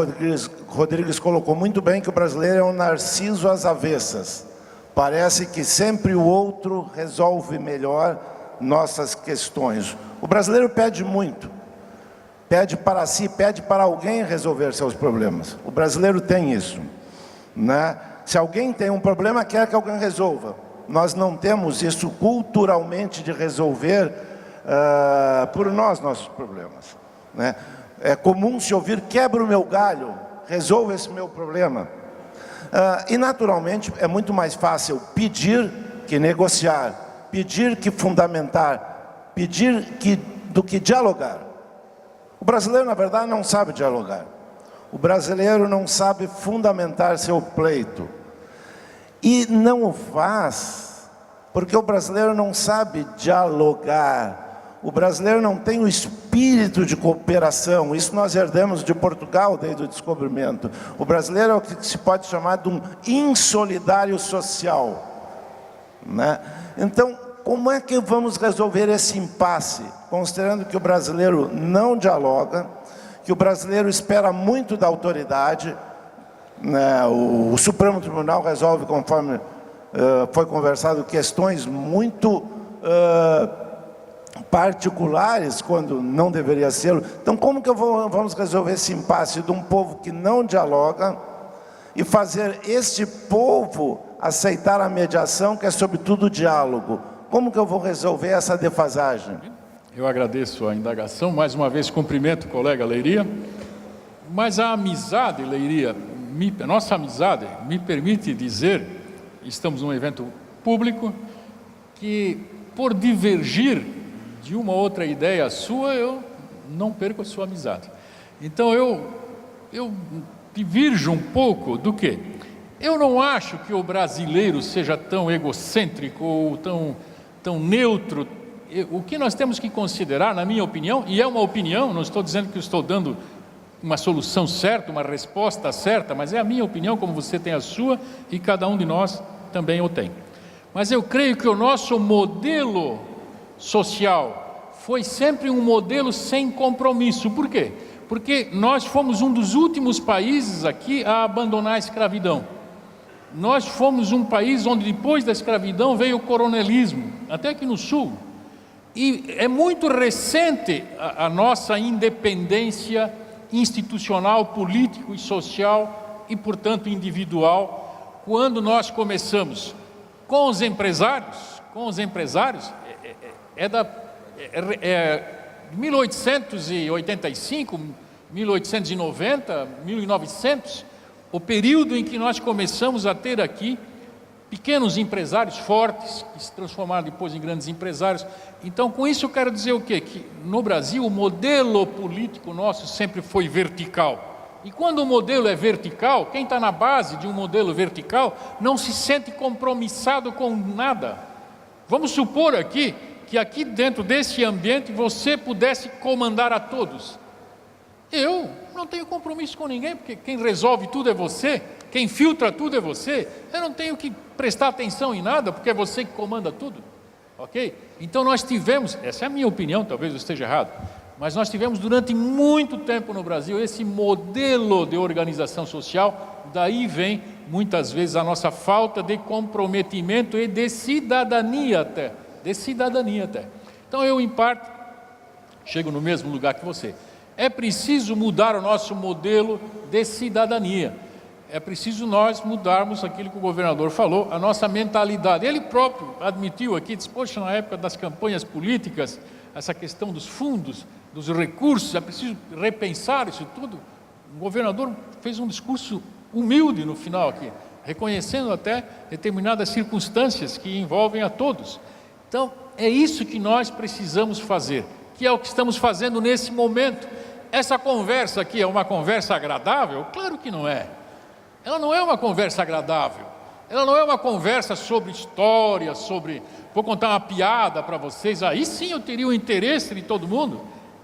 Rodrigues colocou muito bem que o brasileiro é um narciso às avessas. Parece que sempre o outro resolve melhor nossas questões. O brasileiro pede muito, pede para si, pede para alguém resolver seus problemas. O brasileiro tem isso, né? Se alguém tem um problema, quer que alguém resolva. Nós não temos isso culturalmente de resolver por nós nossos problemas, né? É comum se ouvir: quebra o meu galho, resolva esse meu problema. E naturalmente é muito mais fácil pedir que negociar, pedir que fundamentar, do que dialogar. O brasileiro, na verdade, não sabe dialogar. O brasileiro não sabe fundamentar seu pleito. E não o faz porque o brasileiro não sabe dialogar. O brasileiro não tem o espírito de cooperação. Isso nós herdamos de Portugal desde o descobrimento. O brasileiro é o que se pode chamar de um insolidário social, né? Então, como é que vamos resolver esse impasse, considerando que o brasileiro não dialoga, que o brasileiro espera muito da autoridade, né? O Supremo Tribunal resolve, conforme foi conversado, questões muito particulares, quando não deveria ser. Então, como que vamos resolver esse impasse de um povo que não dialoga e fazer este povo aceitar a mediação, que é sobretudo o diálogo? Como que eu vou resolver essa defasagem? Eu agradeço a indagação, mais uma vez cumprimento o colega Leiria, mas a amizade, Leiria, a nossa amizade me permite dizer, estamos num evento público, que por divergir de uma outra ideia sua, eu não perco a sua amizade. Então eu divirjo um pouco do quê? Eu não acho que o brasileiro seja tão egocêntrico ou tão neutro. O que nós temos que considerar, na minha opinião, e é uma opinião, não estou dizendo que eu estou dando uma solução certa, uma resposta certa, mas é a minha opinião, como você tem a sua, e cada um de nós também o tem. Mas eu creio que o nosso modelo social foi sempre um modelo sem compromisso. Por quê? Porque nós fomos um dos últimos países aqui a abandonar a escravidão. Nós fomos um país onde depois da escravidão veio o coronelismo, até aqui no sul. E é muito recente a nossa independência institucional, político e social e, portanto, individual, quando nós começamos com os empresários, de 1885, 1890, 1900, o período em que nós começamos a ter aqui pequenos empresários fortes, que se transformaram depois em grandes empresários. Então, com isso eu quero dizer o quê? Que no Brasil o modelo político nosso sempre foi vertical. E quando o modelo é vertical, quem está na base de um modelo vertical não se sente compromissado com nada. Vamos supor aqui que aqui dentro desse ambiente você pudesse comandar a todos. Eu não tenho compromisso com ninguém, porque quem resolve tudo é você, quem filtra tudo é você. Eu não tenho que prestar atenção em nada, porque é você que comanda tudo, ok? Então nós tivemos, essa é a minha opinião, talvez eu esteja errado, mas nós tivemos durante muito tempo no Brasil esse modelo de organização social. Daí vem muitas vezes a nossa falta de comprometimento e de cidadania até. Então eu, em parte, chego no mesmo lugar que você. É preciso mudar o nosso modelo de cidadania. É preciso nós mudarmos aquilo que o governador falou, a nossa mentalidade. Ele próprio admitiu aqui, disse, poxa, na época das campanhas políticas, essa questão dos fundos, dos recursos, é preciso repensar isso tudo. O governador fez um discurso humilde no final aqui, reconhecendo até determinadas circunstâncias que envolvem a todos. Então, é isso que nós precisamos fazer, que é o que estamos fazendo nesse momento. Essa conversa aqui é uma conversa agradável? Claro que não é. Ela não é uma conversa agradável. Ela não é uma conversa sobre história, sobre... Vou contar uma piada para vocês, aí sim eu teria o interesse de todo mundo.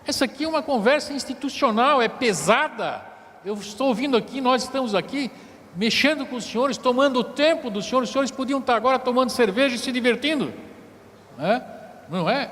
Essa aqui é uma conversa institucional, é pesada. Eu estou ouvindo aqui, nós estamos aqui mexendo com os senhores, tomando o tempo dos senhores. Os senhores podiam estar agora tomando cerveja e se divertindo, não é?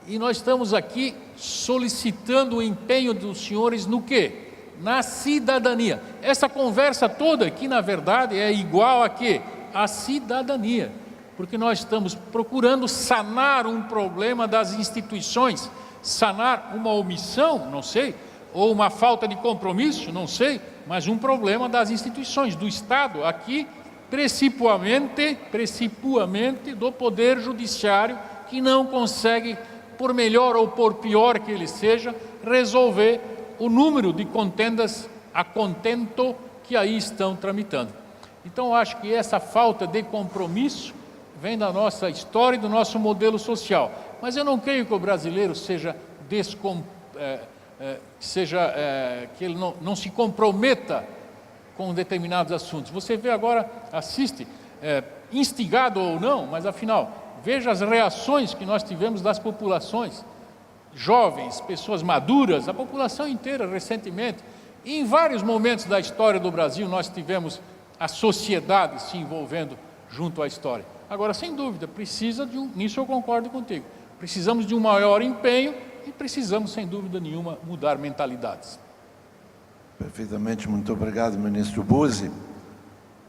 E nós estamos aqui solicitando o empenho dos senhores no quê? Na cidadania. Essa conversa toda aqui, na verdade, é igual a quê? A cidadania. Porque nós estamos procurando sanar um problema das instituições, sanar uma omissão, não sei, ou uma falta de compromisso, não sei, mas um problema das instituições, do Estado, aqui, principalmente do Poder Judiciário, que não consegue, por melhor ou por pior que ele seja, resolver o número de contendas a contento que aí estão tramitando. Então, acho que essa falta de compromisso vem da nossa história e do nosso modelo social. Mas eu não creio que o brasileiro seja que ele não se comprometa com determinados assuntos. Você vê agora, assiste, instigado ou não, mas afinal, veja as reações que nós tivemos das populações, jovens, pessoas maduras, a população inteira recentemente. E em vários momentos da história do Brasil nós tivemos a sociedade se envolvendo junto à história. Agora, sem dúvida, precisa nisso eu concordo contigo, precisamos de um maior empenho e precisamos, sem dúvida nenhuma, mudar mentalidades. Perfeitamente, muito obrigado, ministro Buzzi.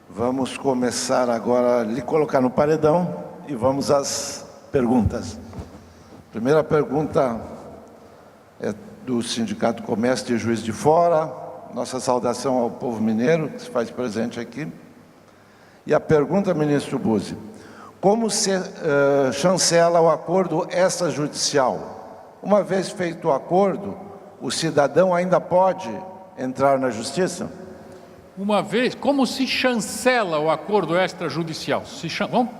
Vamos começar agora a lhe colocar no paredão e vamos às perguntas. Primeira pergunta é do Sindicato Comércio de Juiz de Fora. Nossa saudação ao povo mineiro que se faz presente aqui. E a pergunta, ministro Buzzi, como se chancela o acordo extrajudicial? Uma vez feito o acordo, o cidadão ainda pode entrar na justiça? Uma vez, como se chancela o acordo extrajudicial? Vamos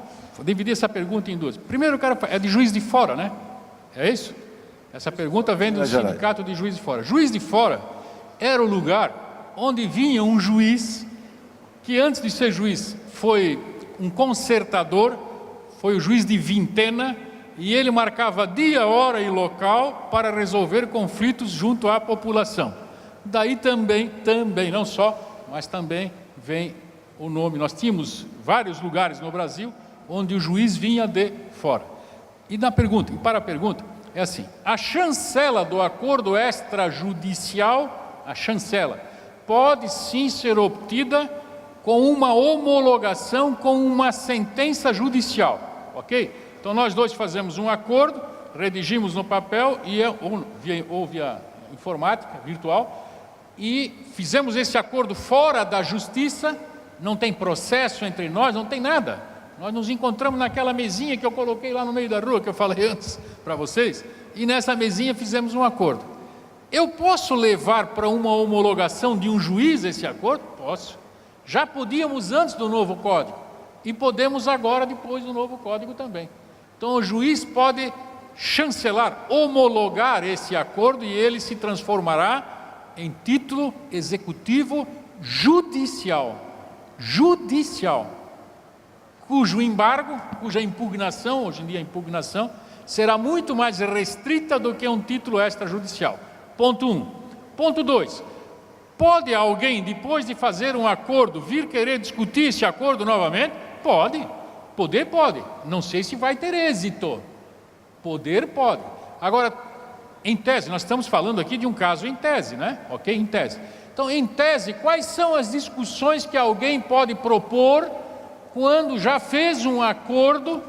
dividir essa pergunta em duas. Primeiro, o cara é de Juiz de Fora, né? É isso? Essa pergunta vem do Sindicato de Juiz de Fora. Juiz de Fora era o lugar onde vinha um juiz que antes de ser juiz foi um concertador, foi o juiz de vintena, e ele marcava dia, hora e local para resolver conflitos junto à população. Daí também, não só, mas também vem o nome. Nós tínhamos vários lugares no Brasil onde o juiz vinha de fora. E para a pergunta, é assim: a chancela do acordo extrajudicial, a chancela, pode sim ser obtida com uma homologação com uma sentença judicial, ok? Então nós dois fazemos um acordo, redigimos no papel ou via informática, virtual, e fizemos esse acordo fora da justiça, não tem processo entre nós, não tem nada. Nós nos encontramos naquela mesinha que eu coloquei lá no meio da rua, que eu falei antes para vocês, e nessa mesinha fizemos um acordo. Eu posso levar para uma homologação de um juiz esse acordo? Posso. Já podíamos antes do novo código, e podemos agora depois do novo código também. Então o juiz pode chancelar, homologar esse acordo, e ele se transformará em título executivo judicial, cujo embargo, cuja impugnação, hoje em dia a impugnação, será muito mais restrita do que um título extrajudicial. Ponto 1. Ponto 2. Pode alguém, depois de fazer um acordo, vir querer discutir esse acordo novamente? Pode. Poder pode. Não sei se vai ter êxito. Poder pode. Agora, em tese, nós estamos falando aqui de um caso em tese, né? Ok? Em tese. Então, em tese, quais são as discussões que alguém pode propor quando já fez um acordo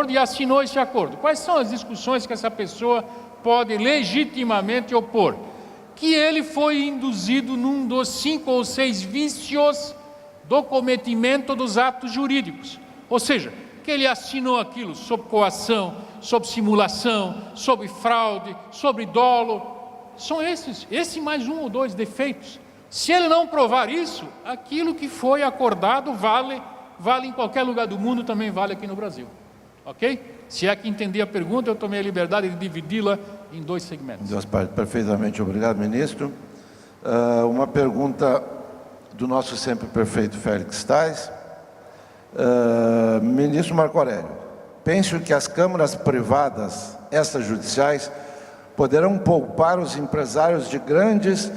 e assinou esse acordo? Quais são as discussões que essa pessoa pode legitimamente opor? Que ele foi induzido num dos 5 ou 6 vícios do cometimento dos atos jurídicos. Ou seja, que ele assinou aquilo sob coação, sob simulação, sob fraude, sob dolo. São esse mais 1 ou 2 defeitos. Se ele não provar isso, aquilo que foi acordado vale em qualquer lugar do mundo, também vale aqui no Brasil. Ok? Se é que entendi a pergunta, eu tomei a liberdade de dividi-la em 2 segmentos. 2 partes, perfeitamente. Obrigado, ministro. Uma pergunta do nosso sempre prefeito Félix Tais. Ministro Marco Aurélio, penso que as câmaras privadas extrajudiciais poderão poupar os empresários de grandes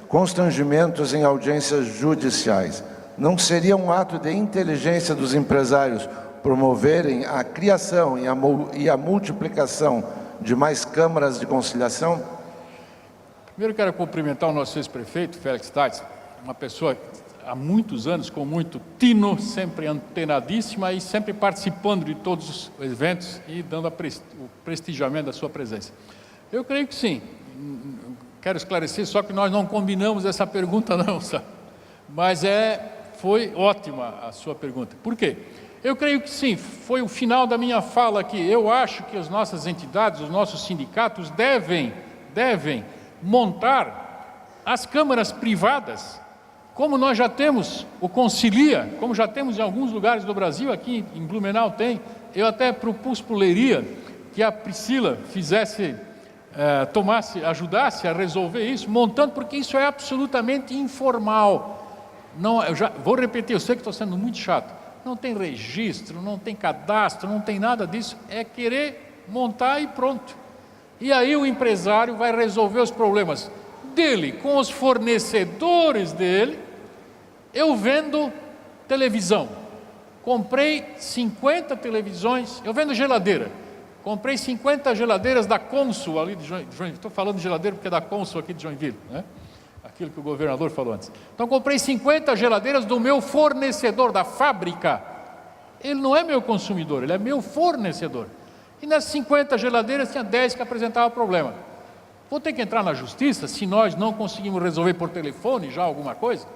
constrangimentos em audiências judiciais. Não seria um ato de inteligência dos empresários promoverem a criação e a multiplicação de mais câmaras de conciliação? Primeiro quero cumprimentar o nosso ex-prefeito, Félix Tais, uma pessoa há muitos anos com muito tino, sempre antenadíssima e sempre participando de todos os eventos e dando o prestigiamento da sua presença. Eu creio que sim. Quero esclarecer só que nós não combinamos essa pergunta não, sabe? Mas foi ótima a sua pergunta. Por quê? Eu creio que sim, foi o final da minha fala aqui. Eu acho que as nossas entidades, os nossos sindicatos devem montar as câmaras privadas, como nós já temos o Concilia, como já temos em alguns lugares do Brasil, aqui em Blumenau tem. Eu até propus para o Leiria que a Priscila ajudasse a resolver isso, montando, porque isso é absolutamente informal. Não, eu já vou repetir, eu sei que estou sendo muito chato. Não tem registro, não tem cadastro, não tem nada disso. É querer montar e pronto. E aí o empresário vai resolver os problemas dele com os fornecedores dele. Eu vendo televisão. Comprei 50 televisões. Eu vendo geladeira. Comprei 50 geladeiras da Consul ali de Joinville. Estou falando de geladeira porque é da Consul aqui de Joinville, né? Aquilo que o governador falou antes. Então comprei 50 geladeiras do meu fornecedor, da fábrica. Ele não é meu consumidor, ele é meu fornecedor. E nessas 50 geladeiras tinha 10 que apresentavam problema. Vou ter que entrar na justiça se nós não conseguimos resolver por telefone já alguma coisa?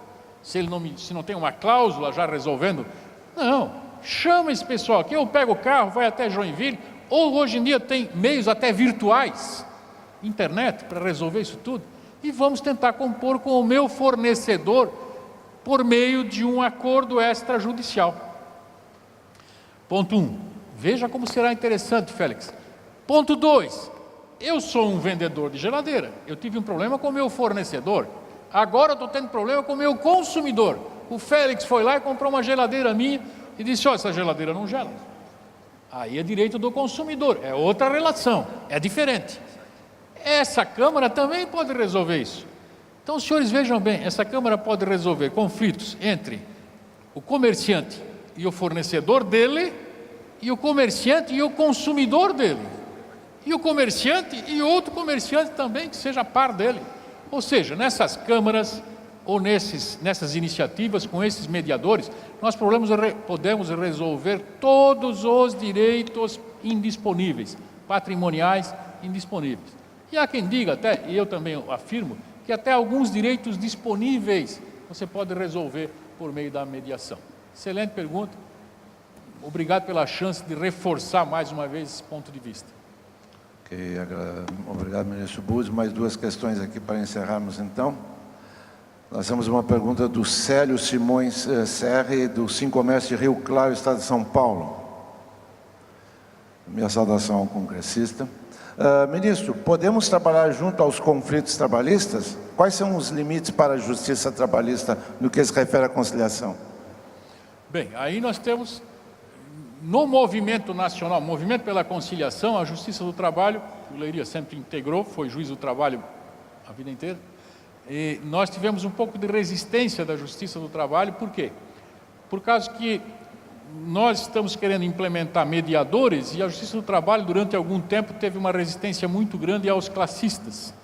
Se não tem uma cláusula já resolvendo? Não, chama esse pessoal aqui, eu pego o carro, vai até Joinville, ou hoje em dia tem meios até virtuais, internet, para resolver isso tudo, e vamos tentar compor com o meu fornecedor por meio de um acordo extrajudicial. Ponto 1. Veja como será interessante, Félix. Ponto 2. Eu sou um vendedor de geladeira. Eu tive um problema com o meu fornecedor. Agora eu estou tendo problema com o meu consumidor. O Félix foi lá e comprou uma geladeira minha e disse, ó, essa geladeira não gela. Aí é direito do consumidor, é outra relação, é diferente. Essa Câmara também pode resolver isso. Então, os senhores vejam bem, essa Câmara pode resolver conflitos entre o comerciante e o fornecedor dele, e o comerciante e o consumidor dele, e o comerciante e outro comerciante também que seja par dele. Ou seja, nessas câmaras ou nessas iniciativas, com esses mediadores, nós podemos resolver todos os direitos indisponíveis, patrimoniais indisponíveis. E há quem diga até, e eu também afirmo, que até alguns direitos disponíveis você pode resolver por meio da mediação. Excelente pergunta. Obrigado pela chance de reforçar mais uma vez esse ponto de vista. Ok, obrigado, ministro Búzios. Mais duas questões aqui para encerrarmos, então. Nós temos uma pergunta do Célio Simões Serre, do Sincomércio de Rio Claro, Estado de São Paulo. Minha saudação ao congressista. Ministro, podemos trabalhar junto aos conflitos trabalhistas? Quais são os limites para a justiça trabalhista no que se refere à conciliação? Bem, aí nós temos, no movimento nacional, movimento pela conciliação, a Justiça do Trabalho, o Leiria sempre integrou, foi juiz do trabalho a vida inteira, e nós tivemos um pouco de resistência da Justiça do Trabalho. Por quê? Por causa que nós estamos querendo implementar mediadores e a Justiça do Trabalho, durante algum tempo, teve uma resistência muito grande aos classistas.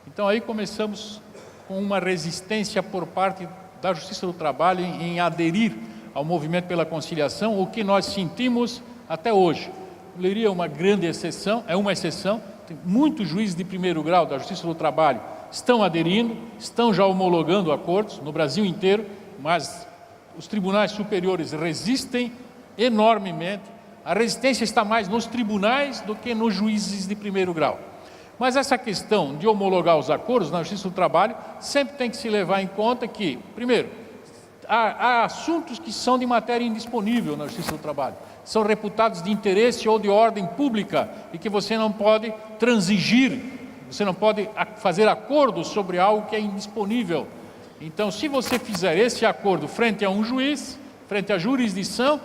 Então, aí começamos com uma resistência por parte da Justiça do Trabalho em aderir ao movimento pela conciliação, o que nós sentimos até hoje. O Leiria é uma grande exceção, tem muitos juízes de primeiro grau da Justiça do Trabalho estão aderindo, estão já homologando acordos no Brasil inteiro, mas os tribunais superiores resistem enormemente. A resistência está mais nos tribunais do que nos juízes de primeiro grau. Mas essa questão de homologar os acordos na Justiça do Trabalho sempre tem que se levar em conta que, primeiro, há assuntos que são de matéria indisponível na Justiça do Trabalho, são reputados de interesse ou de ordem pública e que você não pode transigir, você não pode fazer acordo sobre algo que é indisponível. Então, se você fizer esse acordo frente a um juiz, frente à jurisdição,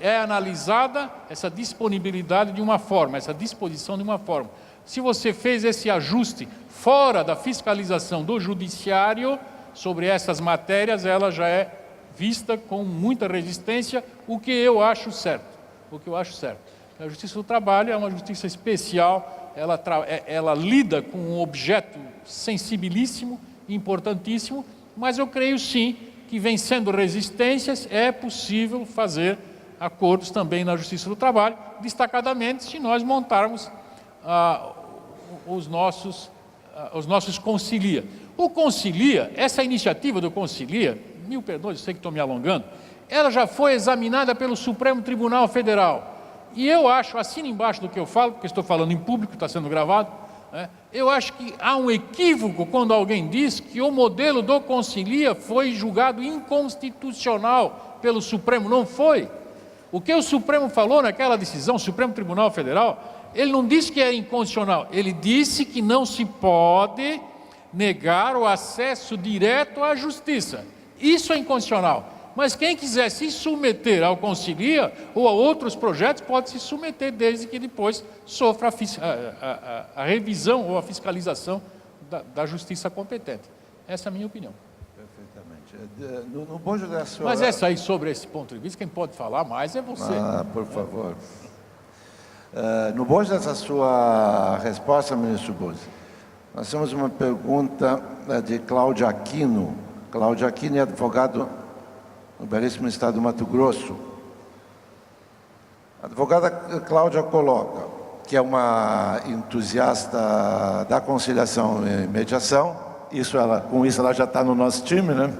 é analisada essa disponibilidade de uma forma, essa disposição de uma forma. Se você fez esse ajuste fora da fiscalização do judiciário sobre essas matérias, ela já é vista com muita resistência, o que eu acho certo. A Justiça do Trabalho é uma justiça especial, ela lida com um objeto sensibilíssimo, importantíssimo, mas eu creio sim que, vencendo resistências, é possível fazer acordos também na Justiça do Trabalho, destacadamente se nós montarmos os nossos Concilia. O Concilia, essa iniciativa do Concilia, mil perdões, eu sei que estou me alongando, ela já foi examinada pelo Supremo Tribunal Federal. E eu acho, assina embaixo do que eu falo, porque estou falando em público, está sendo gravado, eu acho que há um equívoco quando alguém diz que o modelo do Concilia foi julgado inconstitucional pelo Supremo. Não foi. O que o Supremo falou naquela decisão, o Supremo Tribunal Federal, ele não disse que era inconstitucional, ele disse que não se pode negar o acesso direto à justiça. Isso é inconstitucional. Mas quem quiser se submeter ao Concilia ou a outros projetos pode se submeter, desde que depois sofra a revisão ou a fiscalização da justiça competente. Essa é a minha opinião. Perfeitamente. No bojo da sua... Mas essa aí, sobre esse ponto de vista, quem pode falar mais é você. Por favor. No bojo dessa sua resposta, ministro Búzios, nós temos uma pergunta de Cláudio Aquino. Cláudio Aquino é advogado no belíssimo estado do Mato Grosso. A advogada Cláudia coloca que é uma entusiasta da conciliação e mediação, com isso ela já está no nosso time, né?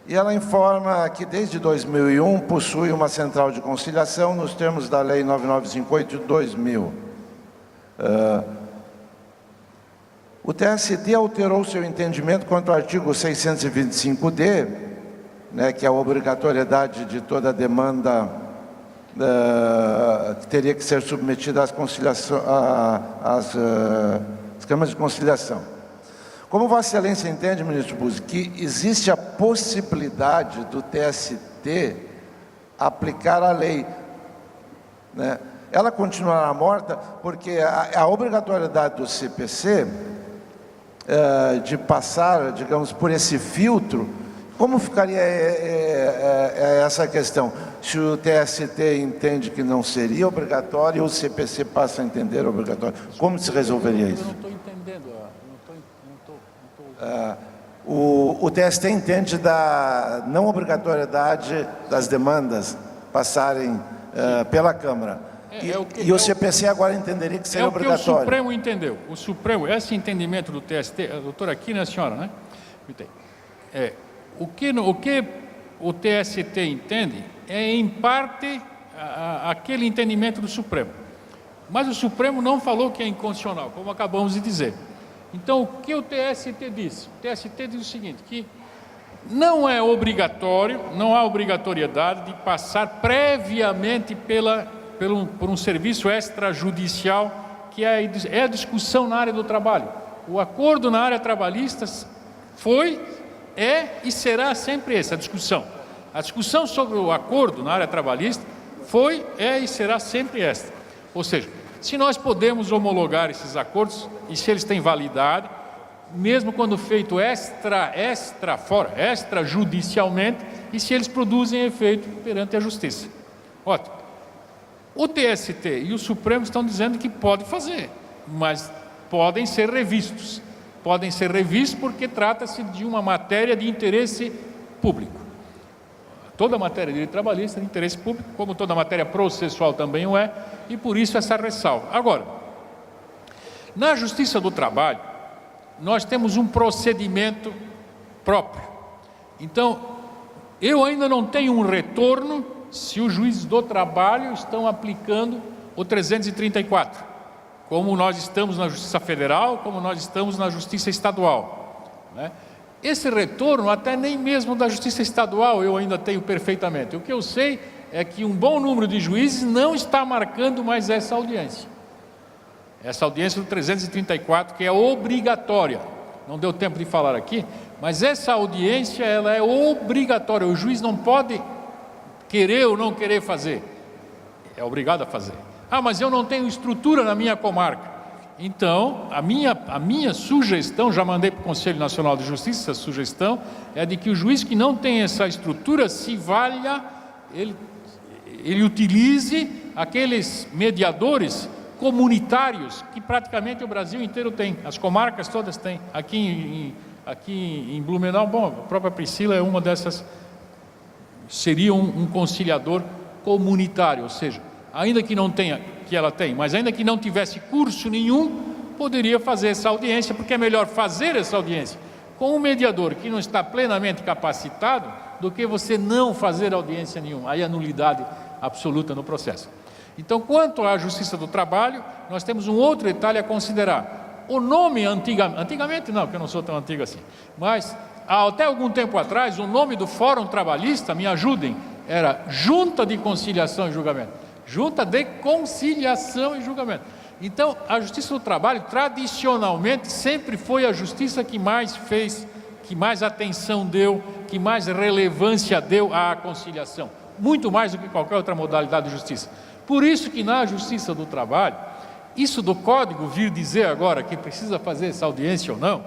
E ela informa que desde 2001 possui uma central de conciliação nos termos da Lei 9958 de 2000. O TST alterou seu entendimento quanto ao artigo 625-D, que é a obrigatoriedade de toda demanda que teria que ser submetida às câmaras de conciliação. Como Vossa Excelência entende, ministro Buzzi, que existe a possibilidade do TST aplicar a lei, né? Ela continuará morta porque a obrigatoriedade do CPC de passar, digamos, por esse filtro, como ficaria essa questão? Se o TST entende que não seria obrigatório e o CPC passa a entender obrigatório, como se resolveria isso? Eu não estou entendendo. O TST entende da não obrigatoriedade das demandas passarem pela Câmara. E o CPC agora entenderia que seria obrigatório. É o que o Supremo entendeu. O Supremo, esse entendimento do TST, a doutora Aquino é a senhora, né? O que o TST entende é, em parte, aquele entendimento do Supremo. Mas o Supremo não falou que é inconstitucional, como acabamos de dizer. Então, o que o TST disse? O TST diz o seguinte, que não é obrigatório, não há obrigatoriedade de passar previamente por um serviço extrajudicial, que é a discussão na área do trabalho. O acordo na área trabalhista foi, é e será sempre essa discussão. A discussão sobre o acordo na área trabalhista foi, é e será sempre esta. Ou seja, se nós podemos homologar esses acordos e se eles têm validade, mesmo quando feito extrajudicialmente, e se eles produzem efeito perante a Justiça. Ótimo. O TST e o Supremo estão dizendo que pode fazer, mas podem ser revistos. Podem ser revistos porque trata-se de uma matéria de interesse público. Toda matéria de direito trabalhista é de interesse público, como toda matéria processual também o é, e por isso essa ressalva. Agora, na Justiça do Trabalho, nós temos um procedimento próprio. Então, eu ainda não tenho um retorno se os juízes do trabalho estão aplicando o 334, como nós estamos na Justiça Federal, como nós estamos na Justiça Estadual, né? Esse retorno, até nem mesmo da Justiça Estadual, eu ainda tenho perfeitamente. O que eu sei é que um bom número de juízes não está marcando mais essa audiência. Essa audiência do 334, que é obrigatória. Não deu tempo de falar aqui, mas essa audiência, ela é obrigatória. O juiz não pode querer ou não querer fazer. É obrigado a fazer. Ah, mas eu não tenho estrutura na minha comarca. Então, a minha sugestão, já mandei para o Conselho Nacional de Justiça, a sugestão é de que o juiz que não tem essa estrutura se valha, ele utilize aqueles mediadores comunitários que praticamente o Brasil inteiro tem, as comarcas todas têm. Aqui em Blumenau, bom, a própria Priscila é uma dessas, seria um conciliador comunitário, ou seja, ainda que não tenha, que ela tem, mas ainda que não tivesse curso nenhum, poderia fazer essa audiência, porque é melhor fazer essa audiência com um mediador que não está plenamente capacitado, do que você não fazer audiência nenhuma, aí a nulidade absoluta no processo. Então, quanto à Justiça do Trabalho, nós temos um outro detalhe a considerar. O nome antigamente não, porque eu não sou tão antigo assim, mas até algum tempo atrás, o nome do Fórum Trabalhista, me ajudem, era Junta de Conciliação e Julgamento. Junta de Conciliação e Julgamento. Então, a Justiça do Trabalho, tradicionalmente, sempre foi a justiça que mais fez, que mais atenção deu, que mais relevância deu à conciliação. Muito mais do que qualquer outra modalidade de justiça. Por isso que na Justiça do Trabalho, isso do Código vir dizer agora que precisa fazer essa audiência ou não,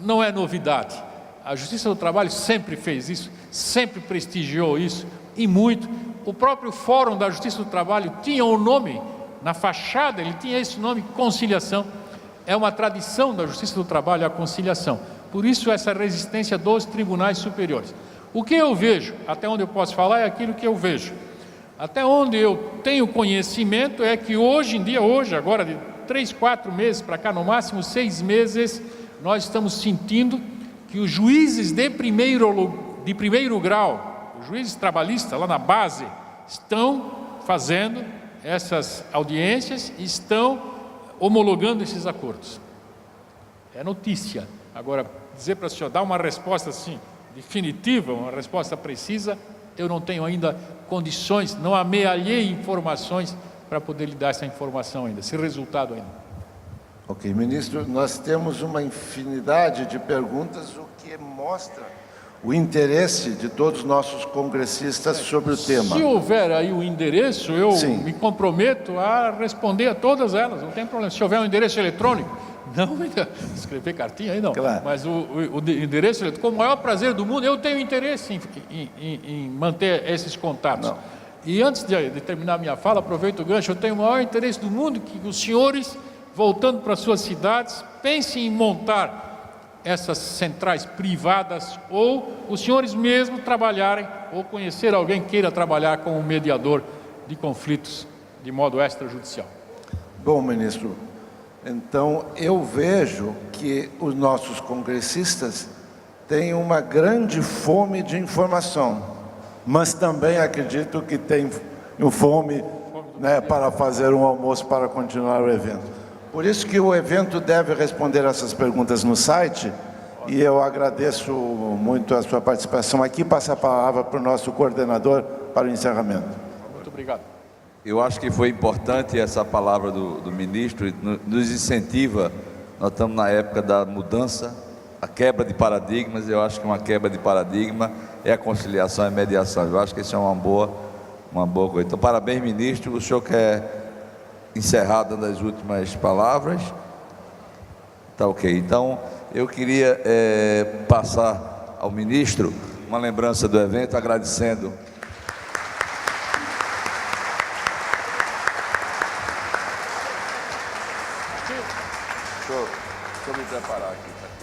não é novidade. A Justiça do Trabalho sempre fez isso, sempre prestigiou isso, e muito. O próprio Fórum da Justiça do Trabalho tinha um nome, na fachada ele tinha esse nome, conciliação. É uma tradição da Justiça do Trabalho a conciliação. Por isso essa resistência dos tribunais superiores. O que eu vejo, até onde eu posso falar, é aquilo que eu vejo. Até onde eu tenho conhecimento é que hoje em dia, agora de 3, 4 meses para cá, no máximo 6 meses, nós estamos sentindo que os juízes de primeiro grau, os juízes trabalhistas lá na base, estão fazendo essas audiências e estão homologando esses acordos. É notícia. Agora, dizer para o senhor, dar uma resposta assim, definitiva, uma resposta precisa, eu não tenho ainda condições, não amealhei informações para poder lhe dar essa informação ainda, esse resultado ainda. Ok, ministro, nós temos uma infinidade de perguntas, o que mostra o interesse de todos os nossos congressistas sobre o tema. Se houver aí o endereço, eu Sim. me comprometo a responder a todas elas, não tem problema. Se houver um endereço eletrônico, não escrever cartinha aí não, Claro. mas o endereço eletrônico, com o maior prazer do mundo, eu tenho interesse em manter esses contatos. Não. E antes de terminar minha fala, aproveito o gancho, eu tenho o maior interesse do mundo que os senhores, voltando para suas cidades, pensem em montar essas centrais privadas, ou os senhores mesmos trabalharem, ou conhecer alguém que queira trabalhar como mediador de conflitos de modo extrajudicial. Bom, ministro, então eu vejo que os nossos congressistas têm uma grande fome de informação, mas também acredito que têm fome, né, para fazer um almoço para continuar o evento. Por isso que o evento deve responder essas perguntas no site, e eu agradeço muito a sua participação aqui. Passo a palavra para o nosso coordenador para o encerramento. Muito obrigado. Eu acho que foi importante essa palavra do ministro, nos incentiva. Nós estamos na época da mudança, a quebra de paradigmas. Eu acho que uma quebra de paradigma é a conciliação e a mediação. Eu acho que isso é uma boa coisa. Então, parabéns, ministro. O senhor quer encerrar dando as últimas palavras? Tá ok. Então, eu queria passar ao ministro uma lembrança do evento, agradecendo. Deixa eu me preparar aqui.